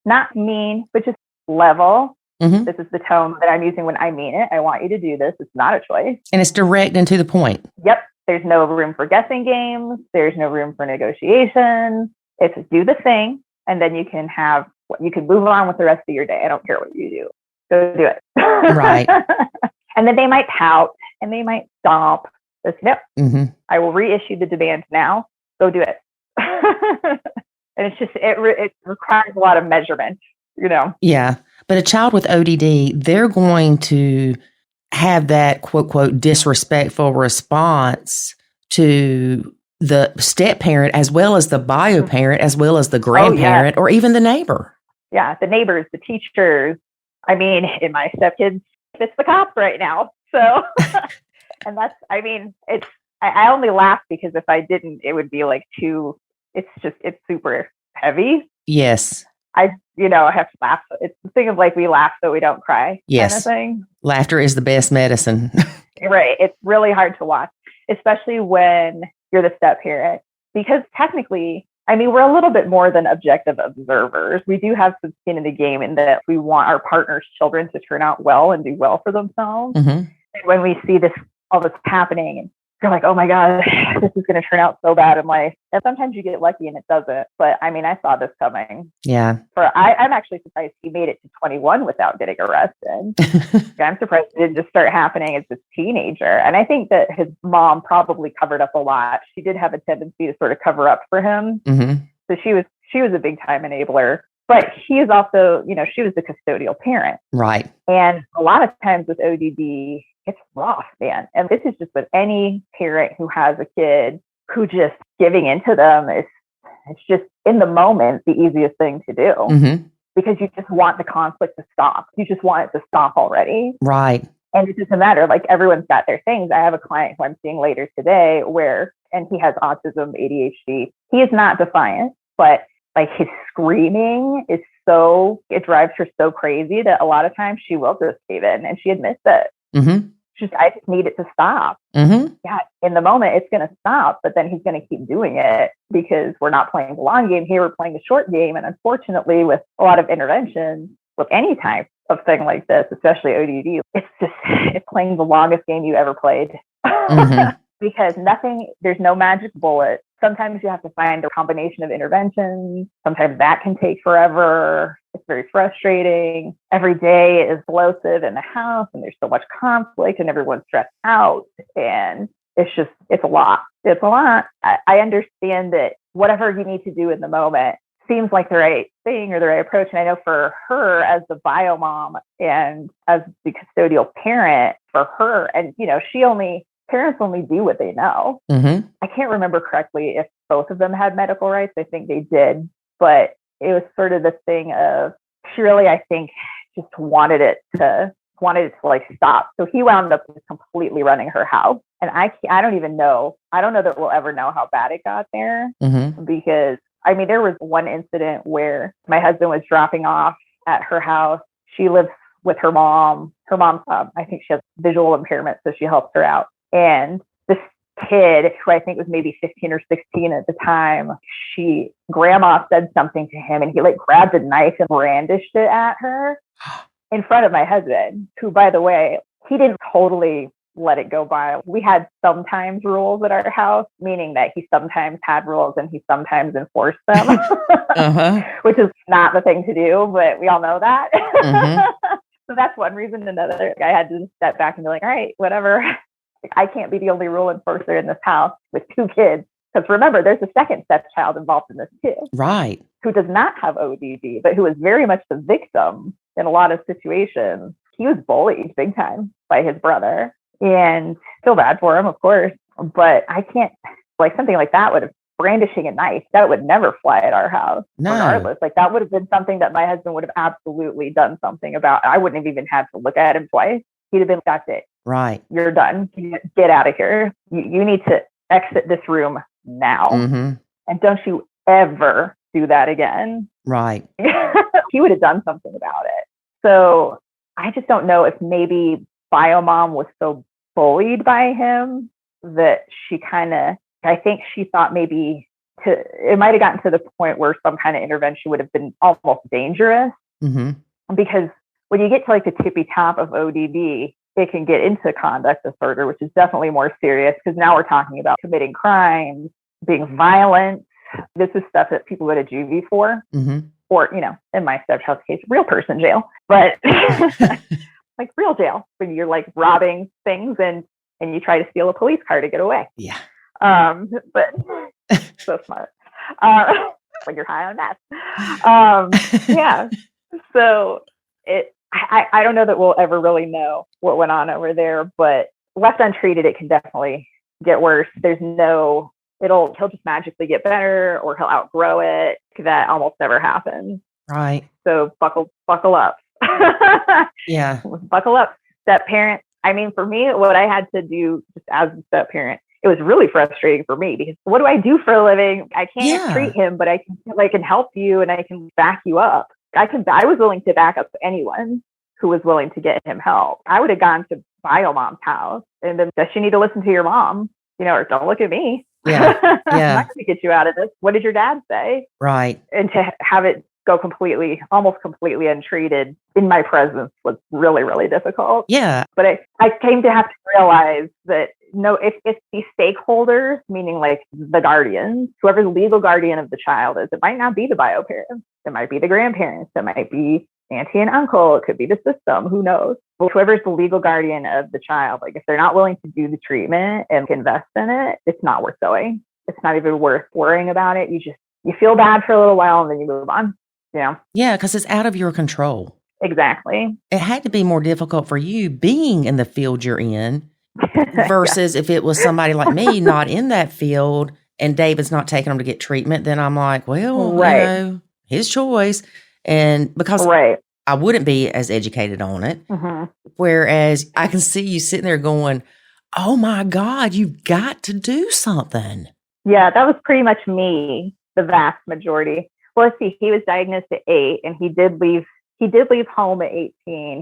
Not mean, but just level. Mm-hmm. This is the tone that I'm using when I mean it. I want you to do this. It's not a choice. And it's direct and to the point. Yep. There's no room for guessing games. There's no room for negotiations. It's do the thing. And then you can move on with the rest of your day. I don't care what you do. Go do it. Right. And then they might pout and they might stomp. Just, nope. Mm-hmm. I will reissue the demand now. Go do it. And it's just, it requires a lot of measurement, Yeah. But a child with ODD, they're going to have that quote, quote, disrespectful response to the step parent, as well as the bio parent, as well as the grandparent, or even the neighbor. Yeah. The neighbors, the teachers. I mean, in my stepkids, it's the cops right now. So, and that's, I mean, I only laugh because if I didn't, it would be like it's super heavy. Yes. I have to laugh. It's the thing of like, we laugh so we don't cry. Yes. Kind of thing. Laughter is the best medicine. Right. It's really hard to watch, especially when you're the step parent, because technically, I mean, we're a little bit more than objective observers. We do have some skin in the game in that we want our partner's children to turn out well and do well for themselves. Mm-hmm. And when we see all this happening, and you're like, oh my God, this is going to turn out so bad in life. And sometimes you get lucky and it doesn't. But I mean, I saw this coming. Yeah. I'm actually surprised he made it to 21 without getting arrested. I'm surprised it didn't just start happening as a teenager. And I think that his mom probably covered up a lot. She did have a tendency to sort of cover up for him. Mm-hmm. So she was a big time enabler. But he is also, she was the custodial parent. Right. And a lot of times with ODD, it's rough, man. And this is just with any parent who has a kid who just giving into them it's just in the moment the easiest thing to do, mm-hmm. because you just want the conflict to stop. You just want it to stop already. Right. And it doesn't matter. Like, everyone's got their things. I have a client who I'm seeing later today and he has autism, ADHD. He is not defiant, but like his screaming is it drives her so crazy that a lot of times she will just cave in, and she admits it. I just need it to stop. Yeah, in the moment it's going to stop, but then he's going to keep doing it because we're not playing the long game here. We're playing the short game. And unfortunately, with a lot of intervention, with any type of thing like this, especially ODD, it's playing the longest game you ever played. Because there's no magic bullet. Sometimes you have to find a combination of interventions. Sometimes that can take forever. It's very frustrating. Every day is explosive in the house, and there's so much conflict, and everyone's stressed out. And it's a lot. It's a lot. I understand that whatever you need to do in the moment seems like the right thing or the right approach. And I know for her as the bio mom and as the custodial parent for her, and parents only do what they know. I can't remember correctly if both of them had medical rights. I think they did, but it was sort of the thing of she really, I think, just wanted it to like stop. So he wound up just completely running her house. And I don't even know. I don't know that we'll ever know how bad it got there because there was one incident where my husband was dropping off at her house. She lives with her mom. Her mom, I think she has visual impairment, so she helps her out. And this kid, who I think was maybe 15 or 16 at the time, grandma said something to him, and he like grabbed a knife and brandished it at her in front of my husband, who, by the way, he didn't totally let it go by. We had sometimes rules at our house, meaning that he sometimes had rules and he sometimes enforced them, which is not the thing to do, but we all know that. So that's one reason. Another, I had to step back and be like, all right, whatever. I can't be the only rule enforcer in this house with two kids. Because remember, there's a second stepchild involved in this too. Right. Who does not have ODD, but who is very much the victim in a lot of situations. He was bullied big time by his brother. And feel bad for him, of course. But I can't, like something like that brandishing a knife, that would never fly at our house. No. Regardless. Like that would have been something that my husband would have absolutely done something about. I wouldn't have even had to look at him twice. He'd have been, that's it. Right. You're done. Get out of here. You need to exit this room now. And don't you ever do that again. Right. He would have done something about it. So I just don't know if maybe bio mom was so bullied by him that I think she thought maybe it might have gotten to the point where some kind of intervention would have been almost dangerous. Because when you get to like the tippy top of ODD, it can get into conduct disorder, which is definitely more serious because now we're talking about committing crimes, being violent. This is stuff that people go to juvie for, or, in my stepchild's case, real person jail, but like real jail when you're like robbing things and you try to steal a police car to get away. Yeah. But so smart. When you're high on meth. Yeah. So I don't know that we'll ever really know what went on over there, but left untreated, it can definitely get worse. He'll just magically get better or he'll outgrow it. That almost never happens. Right. So buckle up. Yeah. Buckle up, step parent. For me, what I had to do just as a step parent, it was really frustrating for me because what do I do for a living? I can't treat him, but I can help you and I can back you up. I was willing to back up anyone who was willing to get him help. I would have gone to bio mom's house and then, does she need to listen to your mom? Or don't look at me. Yeah. I'm not going to get you out of this. What did your dad say? Right. And to have it go almost completely untreated in my presence was really, really difficult. Yeah. But I came to have to realize that if these stakeholders, meaning like the guardians, whoever the legal guardian of the child is, it might not be the bio parents. It might be the grandparents. It might be auntie and uncle. It could be the system. Who knows? But whoever's the legal guardian of the child, like if they're not willing to do the treatment and invest in it, it's not worth going. It's not even worth worrying about it. You feel bad for a little while and then you move on. Yeah, because it's out of your control. Exactly. It had to be more difficult for you being in the field you're in versus if it was somebody like me not in that field and David's not taking them to get treatment, then I'm like, well, his choice. And because I wouldn't be as educated on it. Whereas I can see you sitting there going, oh my God, you've got to do something. Yeah, that was pretty much me, the vast majority. Well, let's see. He was diagnosed at 8, and he did leave home at 18.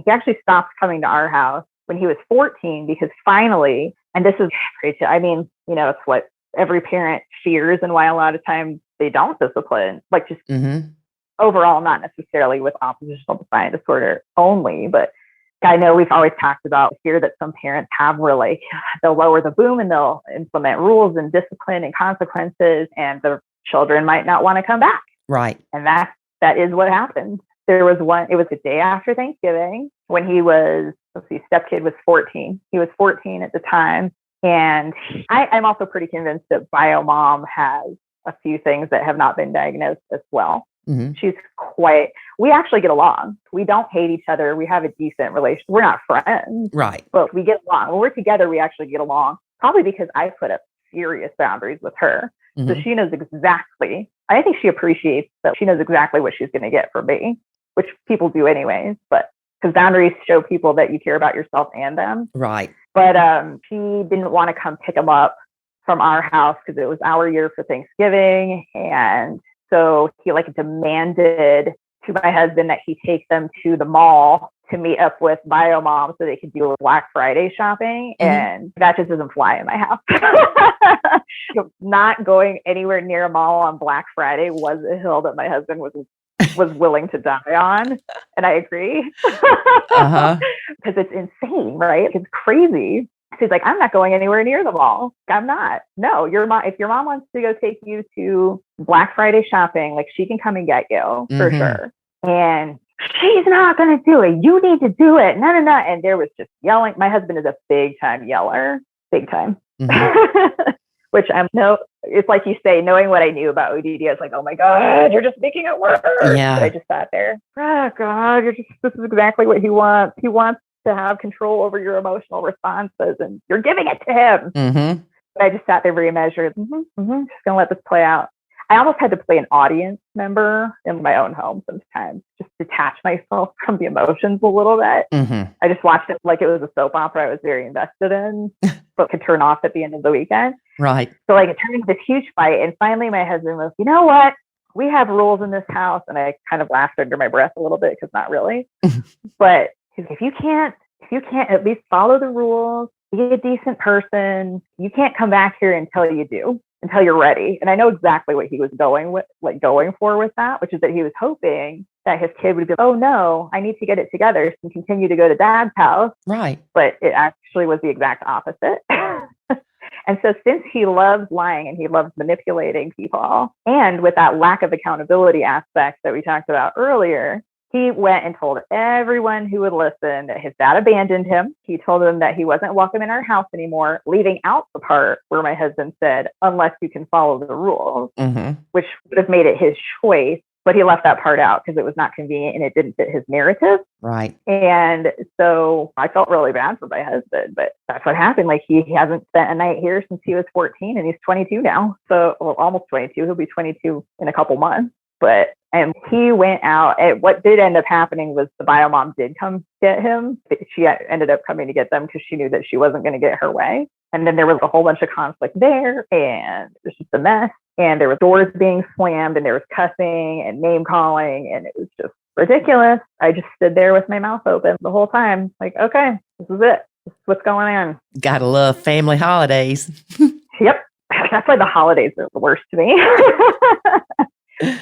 He actually stopped coming to our house when he was 14 because finally, and this is crazy. I mean, it's what every parent fears and why a lot of times they don't discipline, like just overall, not necessarily with oppositional defiant disorder only, but I know we've always talked about fear that some parents have where like they'll lower the boom and they'll implement rules and discipline and consequences, and the children might not want to come back. Right. And that is what happened. There was it was the day after Thanksgiving when he was, Stepkid was 14. He was 14 at the time. And I'm also pretty convinced that Biomom has a few things that have not been diagnosed as well. She's we actually get along. We don't hate each other. We have a decent relationship. We're not friends. Right. But we get along. When we're together, we actually get along, probably because I put up serious boundaries with her. So she knows exactly, I think she appreciates that she knows exactly what she's going to get from me, which people do anyways, but because boundaries show people that you care about yourself and them. Right. But she didn't want to come pick him up from our house because it was our year for Thanksgiving. And so he like demanded to my husband that he take them to the mall to meet up with Biomom so they could do Black Friday shopping. And that just doesn't fly in my house. Not going anywhere near a mall on Black Friday was a hill that my husband was willing to die on. And I agree. Because it's insane, right? It's crazy. She's like, I'm not going anywhere near the mall. I'm not. No, if your mom wants to go take you to Black Friday shopping, like she can come and get you for sure. And she's not going to do it. You need to do it. No. And there was just yelling. My husband is a big time yeller, big time. Which it's like you say, knowing what I knew about ODD, I was like, oh my God, you're just making it worse. Yeah. But I just sat there. Oh God, this is exactly what he wants. He wants to have control over your emotional responses and you're giving it to him. But I just sat there very measured. Just going to let this play out. I almost had to play an audience member in my own home sometimes, just detach myself from the emotions a little bit. I just watched it like it was a soap opera I was very invested in, but could turn off at the end of the weekend. Right. So like it turned into this huge fight. And finally my husband was, you know what? We have rules in this house. And I kind of laughed under my breath a little bit because not really. But he's like, if you can't at least follow the rules, be a decent person, you can't come back here until you do. Until you're ready. And I know exactly what he was going for with that, which is that he was hoping that his kid would be, oh no, I need to get it together and continue to go to dad's house. Right. But it actually was the exact opposite. And so since he loves lying and he loves manipulating people, and with that lack of accountability aspect that we talked about earlier, he went and told everyone who would listen that his dad abandoned him. He told them that he wasn't welcome in our house anymore, leaving out the part where my husband said, unless you can follow the rules, which would have made it his choice. But he left that part out because it was not convenient and it didn't fit his narrative. Right. And so I felt really bad for my husband, but that's what happened. Like he hasn't spent a night here since he was 14 and he's 22 now. So almost 22. He'll be 22 in a couple months. And he went out, and what did end up happening was the Biomom did come get him. She ended up coming to get them because she knew that she wasn't going to get her way. And then there was a whole bunch of conflict there, and it was just a mess. And there were doors being slammed, and there was cussing and name calling, and it was just ridiculous. I just stood there with my mouth open the whole time, like, okay, this is it. This is what's going on. Gotta love family holidays. Yep. That's why the holidays are the worst to me.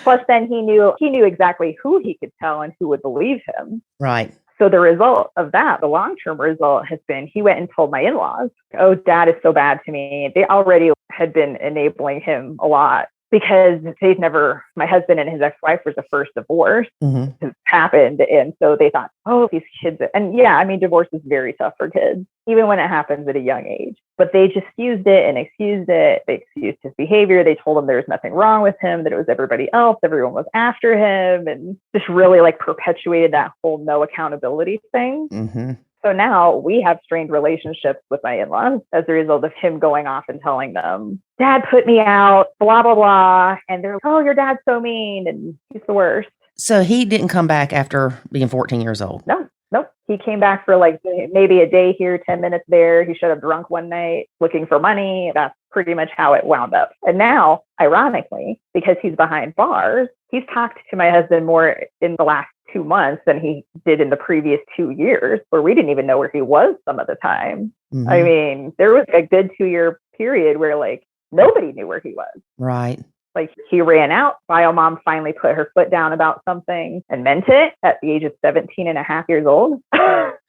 Plus, then he knew exactly who he could tell and who would believe him. Right. So the result of that, the long-term result has been he went and told my in-laws, oh, dad is so bad to me. They already had been enabling him a lot because my husband and his ex-wife was the first divorce has happened. And so they thought, oh, these kids. And yeah, I mean, divorce is very tough for kids, even when it happens at a young age. But they just used it and excused it. They excused his behavior. They told him there was nothing wrong with him, that it was everybody else. Everyone was after him, and just really like perpetuated that whole no accountability thing. So now we have strained relationships with my in-laws as a result of him going off and telling them, dad put me out, blah, blah, blah. And they're like, oh, your dad's so mean and he's the worst. So he didn't come back after being 14 years old? Nope. He came back for like maybe a day here, 10 minutes there. He showed up drunk one night looking for money. That's pretty much how it wound up. And now, ironically, because he's behind bars, he's talked to my husband more in the last 2 months than he did in the previous 2 years, where we didn't even know where he was some of the time. Mm-hmm. I mean, there was a good 2-year period where like nobody knew where he was. Right. Like he ran out. Bio mom finally put her foot down about something and meant it at the age of 17 and a half years old.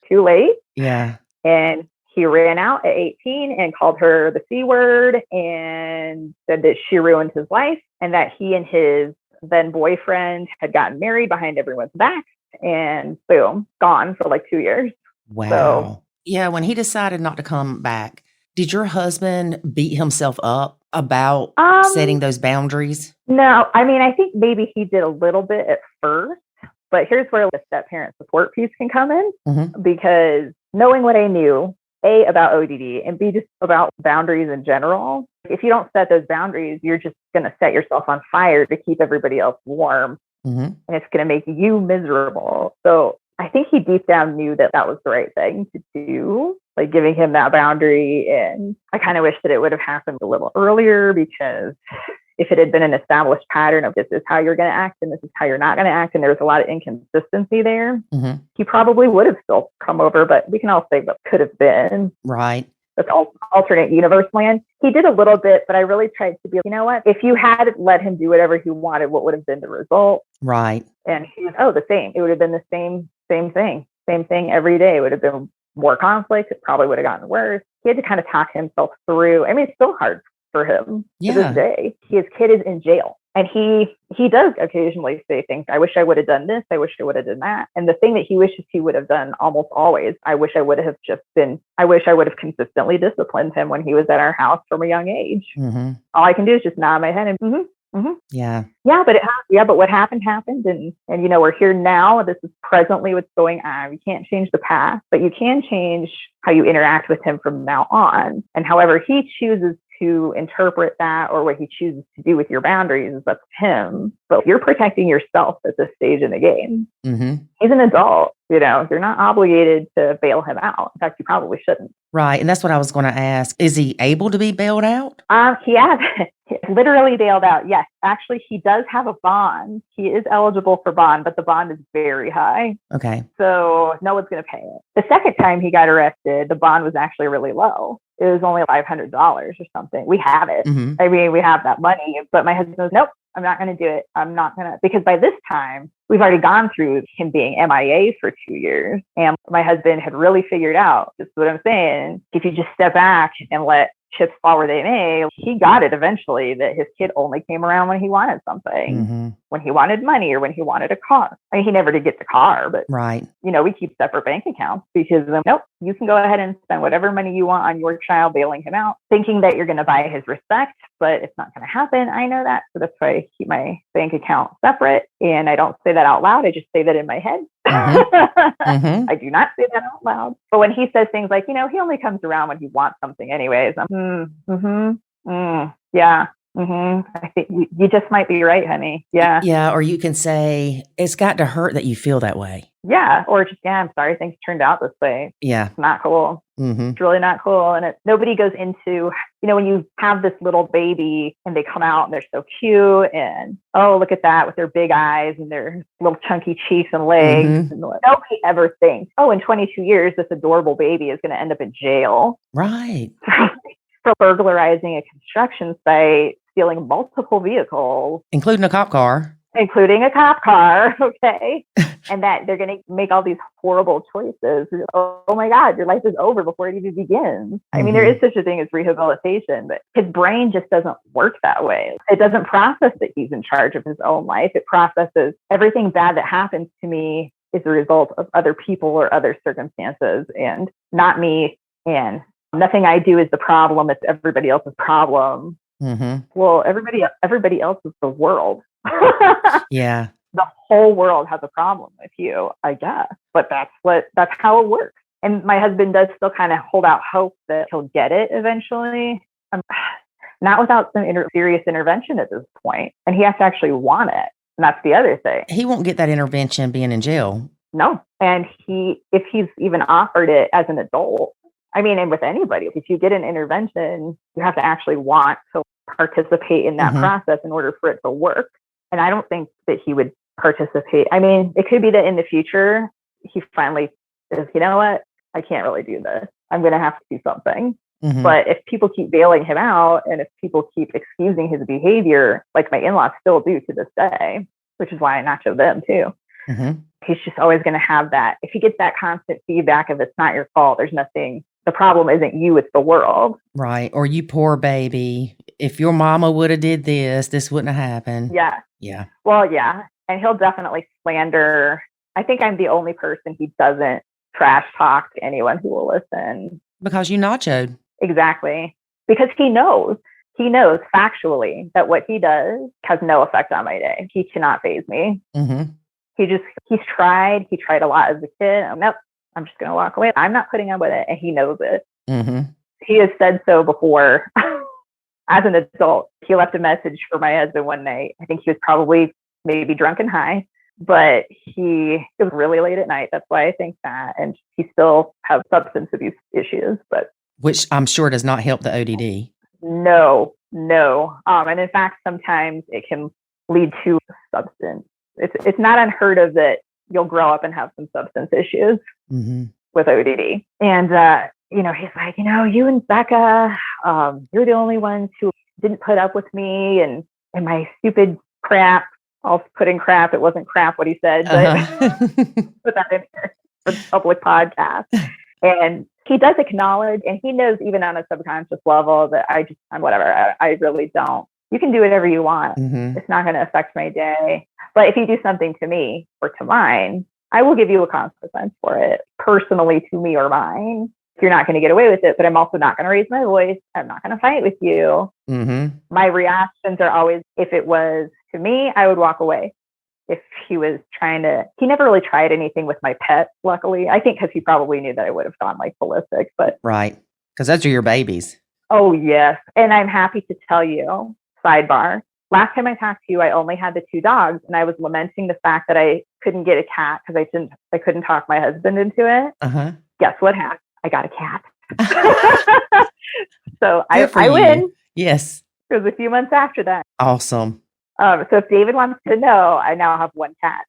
Too late. Yeah. And he ran out at 18 and called her the C word and said that she ruined his life and that he and his then boyfriend had gotten married behind everyone's back, and boom, gone for like 2 years. Wow. So, yeah. When he decided not to come back, did your husband beat himself up about setting those boundaries? No, I mean, I think maybe he did a little bit at first, but here's where the step-parent support piece can come in, because knowing what I knew, A, about ODD, and B, just about boundaries in general, if you don't set those boundaries, you're just going to set yourself on fire to keep everybody else warm, and it's going to make you miserable. So I think he deep down knew that that was the right thing to do, like giving him that boundary. And I kind of wish that it would have happened a little earlier, because if it had been an established pattern of this is how you're going to act and this is how you're not going to act, and there was a lot of inconsistency there, he probably would have still come over, but we can all say what could have been. Right. That's alternate universe land. He did a little bit, but I really tried to be, you know what? If you had let him do whatever he wanted, what would have been the result? Right. And he was, the same. It would have been the same thing every day. It would have been more conflict. It probably would have gotten worse. He had to kind of talk himself through. I mean, it's still hard for him to this day. His kid is in jail. And he does occasionally say things, I wish I would have done this. I wish I would have done that. And the thing that he wishes he would have done almost always, I wish I would have consistently disciplined him when he was at our house from a young age. All I can do is just nod my head and Yeah. Yeah, but what happened. And you know, we're here now. This is presently what's going on. You can't change the past, but you can change how you interact with him from now on. And however he chooses to interpret that, or what he chooses to do with your boundaries, is up to him. But you're protecting yourself at this stage in the game. He's an adult. You know, you're not obligated to bail him out. In fact, you probably shouldn't. Right. And that's what I was going to ask. Is he able to be bailed out? He has literally bailed out. Yes. Actually, he does have a bond. He is eligible for bond, but the bond is very high. Okay. So no one's going to pay it. The second time he got arrested, the bond was actually really low. It was only $500 or something. We have it. I mean, we have that money, but my husband goes, nope, I'm not going to do it. I'm not going to, because by this time we've already gone through him being MIA for 2 years. And my husband had really figured out, this is what I'm saying, if you just step back and let chips fall where they may, he got it eventually that his kid only came around when he wanted something, when he wanted money or when he wanted a car. I mean, he never did get the car, but you know, we keep separate bank accounts because nope, you can go ahead and spend whatever money you want on your child bailing him out, thinking that you're going to buy his respect, but it's not going to happen. I know that. So that's why I keep my bank account separate. And I don't say that out loud. I just say that in my head. I do not say that out loud. But when he says things like, you know, he only comes around when he wants something anyways. Yeah. I think you just might be right, honey. Yeah. Yeah. Or you can say, it's got to hurt that you feel that way. Yeah. Or just, yeah, I'm sorry things turned out this way. Yeah. It's not cool. It's really not cool. And nobody goes into, you know, when you have this little baby and they come out and they're so cute and, oh, look at that with their big eyes and their little chunky cheeks and legs. And nobody ever thinks, oh, in 22 years, this adorable baby is going to end up in jail. Right. For burglarizing a construction site, stealing multiple vehicles, including a cop car. Okay. And that they're going to make all these horrible choices. Oh my God, your life is over before it even begins. I mean, there is such a thing as rehabilitation, but his brain just doesn't work that way. It doesn't process that he's in charge of his own life. It processes everything bad that happens to me is a result of other people or other circumstances and not me. And nothing I do is the problem. It's everybody else's problem. Well, everybody else is the world. Yeah. The whole world has a problem with you, I guess. But that's how it works. And my husband does still kind of hold out hope that he'll get it eventually. Not without some serious intervention at this point. And he has to actually want it. And that's the other thing. He won't get that intervention being in jail. No. And if he's even offered it as an adult, I mean, and with anybody, if you get an intervention, you have to actually want to participate in that process in order for it to work. And I don't think that he would participate. I mean, it could be that in the future, he finally says, you know what, I can't really do this. I'm going to have to do something. But if people keep bailing him out and if people keep excusing his behavior, like my in-laws still do to this day, which is why I nacho them too. He's just always going to have that. If he gets that constant feedback of it's not your fault, there's nothing, the problem isn't you, it's the world. Right. Or you poor baby. If your mama would have did this, this wouldn't have happened. Yeah. Yeah. Well, yeah. And he'll definitely slander. I think I'm the only person he doesn't trash talk to anyone who will listen. Because you nachoed. Exactly. Because he knows factually that what he does has no effect on my day. He cannot faze me. He's tried a lot as a kid. Nope, I'm just going to walk away. I'm not putting up with it. And he knows it. He has said so before. As an adult, he left a message for my husband one night. I think he was probably maybe drunk and high, but it was really late at night. That's why I think that. And he still has substance abuse issues, but which I'm sure does not help the ODD. No. And in fact, sometimes it can lead to substance. It's not unheard of that you'll grow up and have some substance issues with ODD. And, he's like, you and Becca, you're the only ones who didn't put up with me and my stupid crap. I'll put in crap. It wasn't crap what he said, but put that in here for the public podcast. And he does acknowledge, and he knows even on a subconscious level that I'm whatever. I really don't. You can do whatever you want. It's not going to affect my day. But if you do something to me or to mine, I will give you a consequence for it, personally to me or mine. You're not going to get away with it, but I'm also not going to raise my voice. I'm not going to fight with you. My reactions are always, if it was to me, I would walk away. If he was he never really tried anything with my pet, luckily. I think because he probably knew that I would have gone like ballistic, but. Right. Because those are your babies. Oh, yes. And I'm happy to tell you, sidebar, last time I talked to you, I only had the 2 dogs and I was lamenting the fact that I couldn't get a cat because I couldn't talk my husband into it. Guess what happened? I got a cat. So I win. Yes. It was a few months after that. Awesome. So if David wants to know, I now have 1 cat.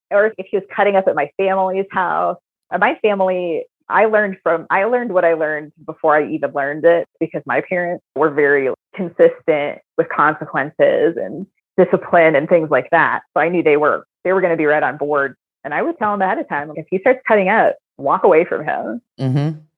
Or if he was cutting up at my family's house. My family, I learned what I learned before I even learned it because my parents were very consistent with consequences and discipline and things like that. So I knew they were going to be right on board. And I would tell him ahead of time, if he starts cutting up, walk away from him.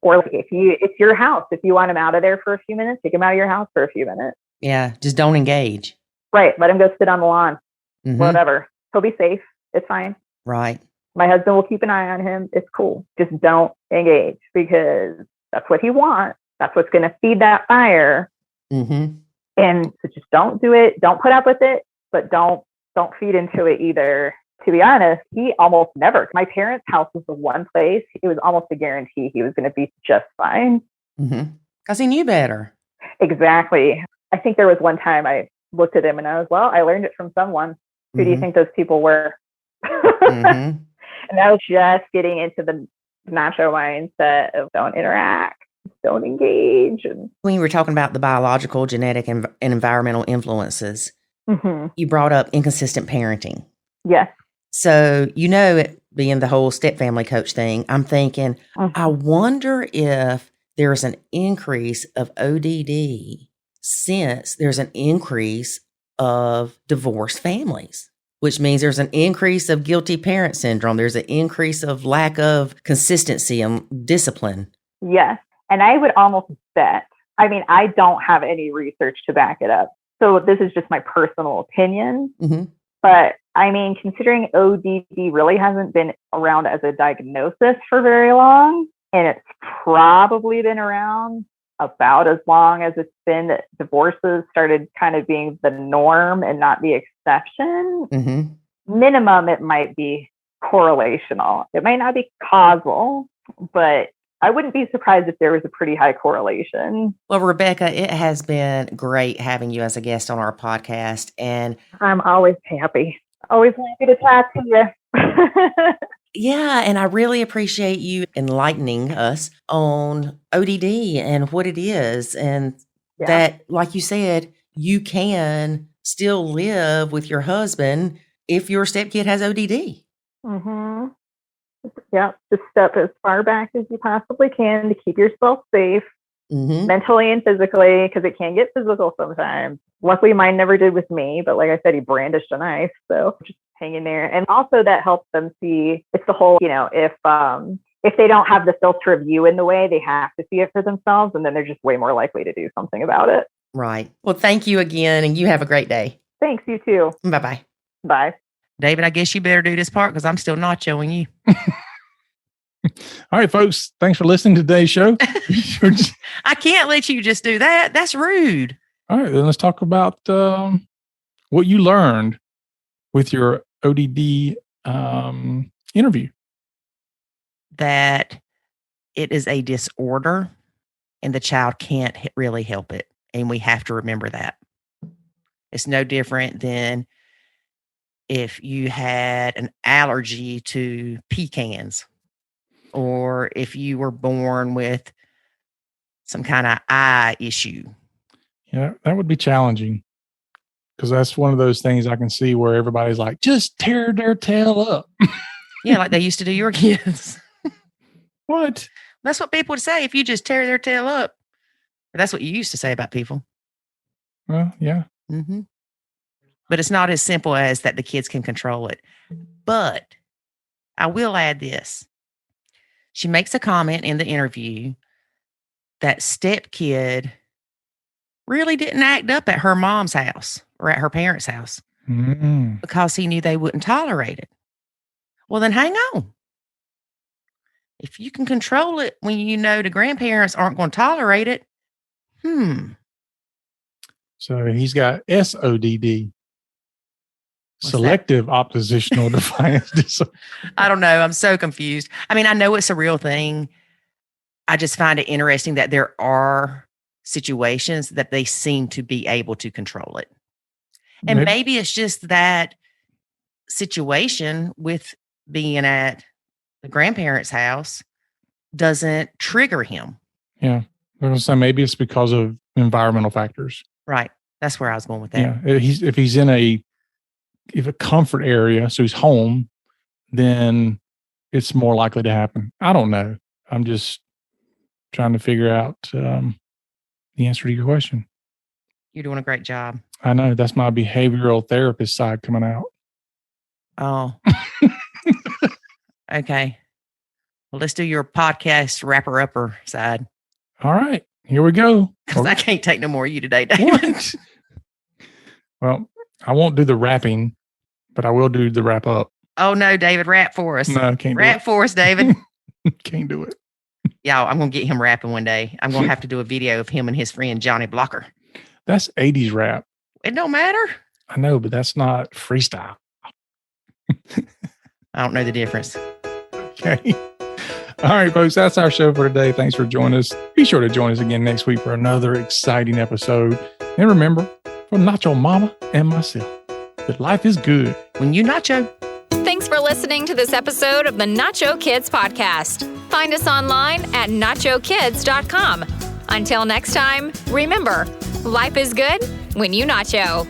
Or it's your house. If you want him out of there for a few minutes, take him out of your house for a few minutes. Yeah, just don't engage. Right. Let him go sit on the lawn. Whatever. He'll be safe. It's fine. Right. My husband will keep an eye on him. It's cool. Just don't engage because that's what he wants. That's what's going to feed that fire. And so just don't do it. Don't put up with it, but don't feed into it either. To be honest, he almost never. My parents' house was the one place it was almost a guarantee he was going to be just fine. Because he knew better. Exactly. I think there was one time I looked at him and I was, I learned it from someone. Who do you think those people were? And I was just getting into the nacho mindset of don't interact, don't engage. And when you were talking about the biological, genetic, and environmental influences, you brought up inconsistent parenting. Yes. So, it being the whole step family coach thing, I'm thinking, I wonder if there's an increase of ODD since there's an increase of divorced families, which means there's an increase of guilty parent syndrome. There's an increase of lack of consistency and discipline. Yes. And I would almost bet, I don't have any research to back it up. So this is just my personal opinion. But considering ODD really hasn't been around as a diagnosis for very long, and it's probably been around about as long as it's been that divorces started kind of being the norm and not the exception, minimum, it might be correlational. It might not be causal, but I wouldn't be surprised if there was a pretty high correlation. Well, Rebeccah, it has been great having you as a guest on our podcast. And I'm always happy. Always happy to talk to you. Yeah, and I really appreciate you enlightening us on ODD and what it is, and that, like you said, you can still live with your husband if your stepkid has ODD. Mm-hmm. Yeah, just step as far back as you possibly can to keep yourself safe, mentally and physically, because it can get physical sometimes. Luckily, mine never did with me, but like I said, he brandished a knife, so just hang in there. And also that helps them see, it's the whole, if they don't have the filter of you in the way, they have to see it for themselves, and then they're just way more likely to do something about it. Right. Well, thank you again, and you have a great day. Thanks, you too. Bye-bye. Bye. David, I guess you better do this part because I'm still nachoing you. All right, folks. Thanks for listening to today's show. I can't let you just do that. That's rude. All right, then let's talk about what you learned with your ODD interview. That it is a disorder and the child can't really help it. And we have to remember that. It's no different than if you had an allergy to pecans, or if you were born with some kind of eye issue. Yeah, that would be challenging, because that's one of those things I can see where everybody's like, just tear their tail up. Yeah, like they used to do your kids. What? That's what people would say if you just tear their tail up. That's what you used to say about people. Well, yeah. Mm-hmm. But it's not as simple as that the kids can control it. But I will add this. She makes a comment in the interview that Stepkid really didn't act up at her mom's house or at her parents' house because he knew they wouldn't tolerate it. Well, then hang on. If you can control it when you know the grandparents aren't going to tolerate it, So he's got SODD. Selective oppositional defiance disorder. I don't know. I'm so confused. I mean, I know it's a real thing. I just find it interesting that there are situations that they seem to be able to control it. And maybe it's just that situation with being at the grandparents' house doesn't trigger him. Yeah. I was going to say maybe it's because of environmental factors. Right. That's where I was going with that. Yeah. If he's in a comfort area, so he's home, then it's more likely to happen. I don't know. I'm just trying to figure out the answer to your question. You're doing a great job. I know. That's my behavioral therapist side coming out. Oh. Okay. Well, let's do your podcast wrapper-upper side. All right. Here we go. Because I can't take no more of you today, David. Well, I won't do the rapping, but I will do the wrap up. Oh, no, David, rap for us. No, I can't rap for us, David. Can't do it. Y'all, I'm going to get him rapping one day. I'm going to have to do a video of him and his friend, Johnny Blocker. That's 80s rap. It don't matter. I know, but that's not freestyle. I don't know the difference. Okay. All right, folks, that's our show for today. Thanks for joining us. Be sure to join us again next week for another exciting episode. And remember, from Nacho Mama and myself, that life is good when you nacho. Thanks for listening to this episode of the Nacho Kids Podcast. Find us online at nachokids.com. Until next time, remember, life is good when you nacho.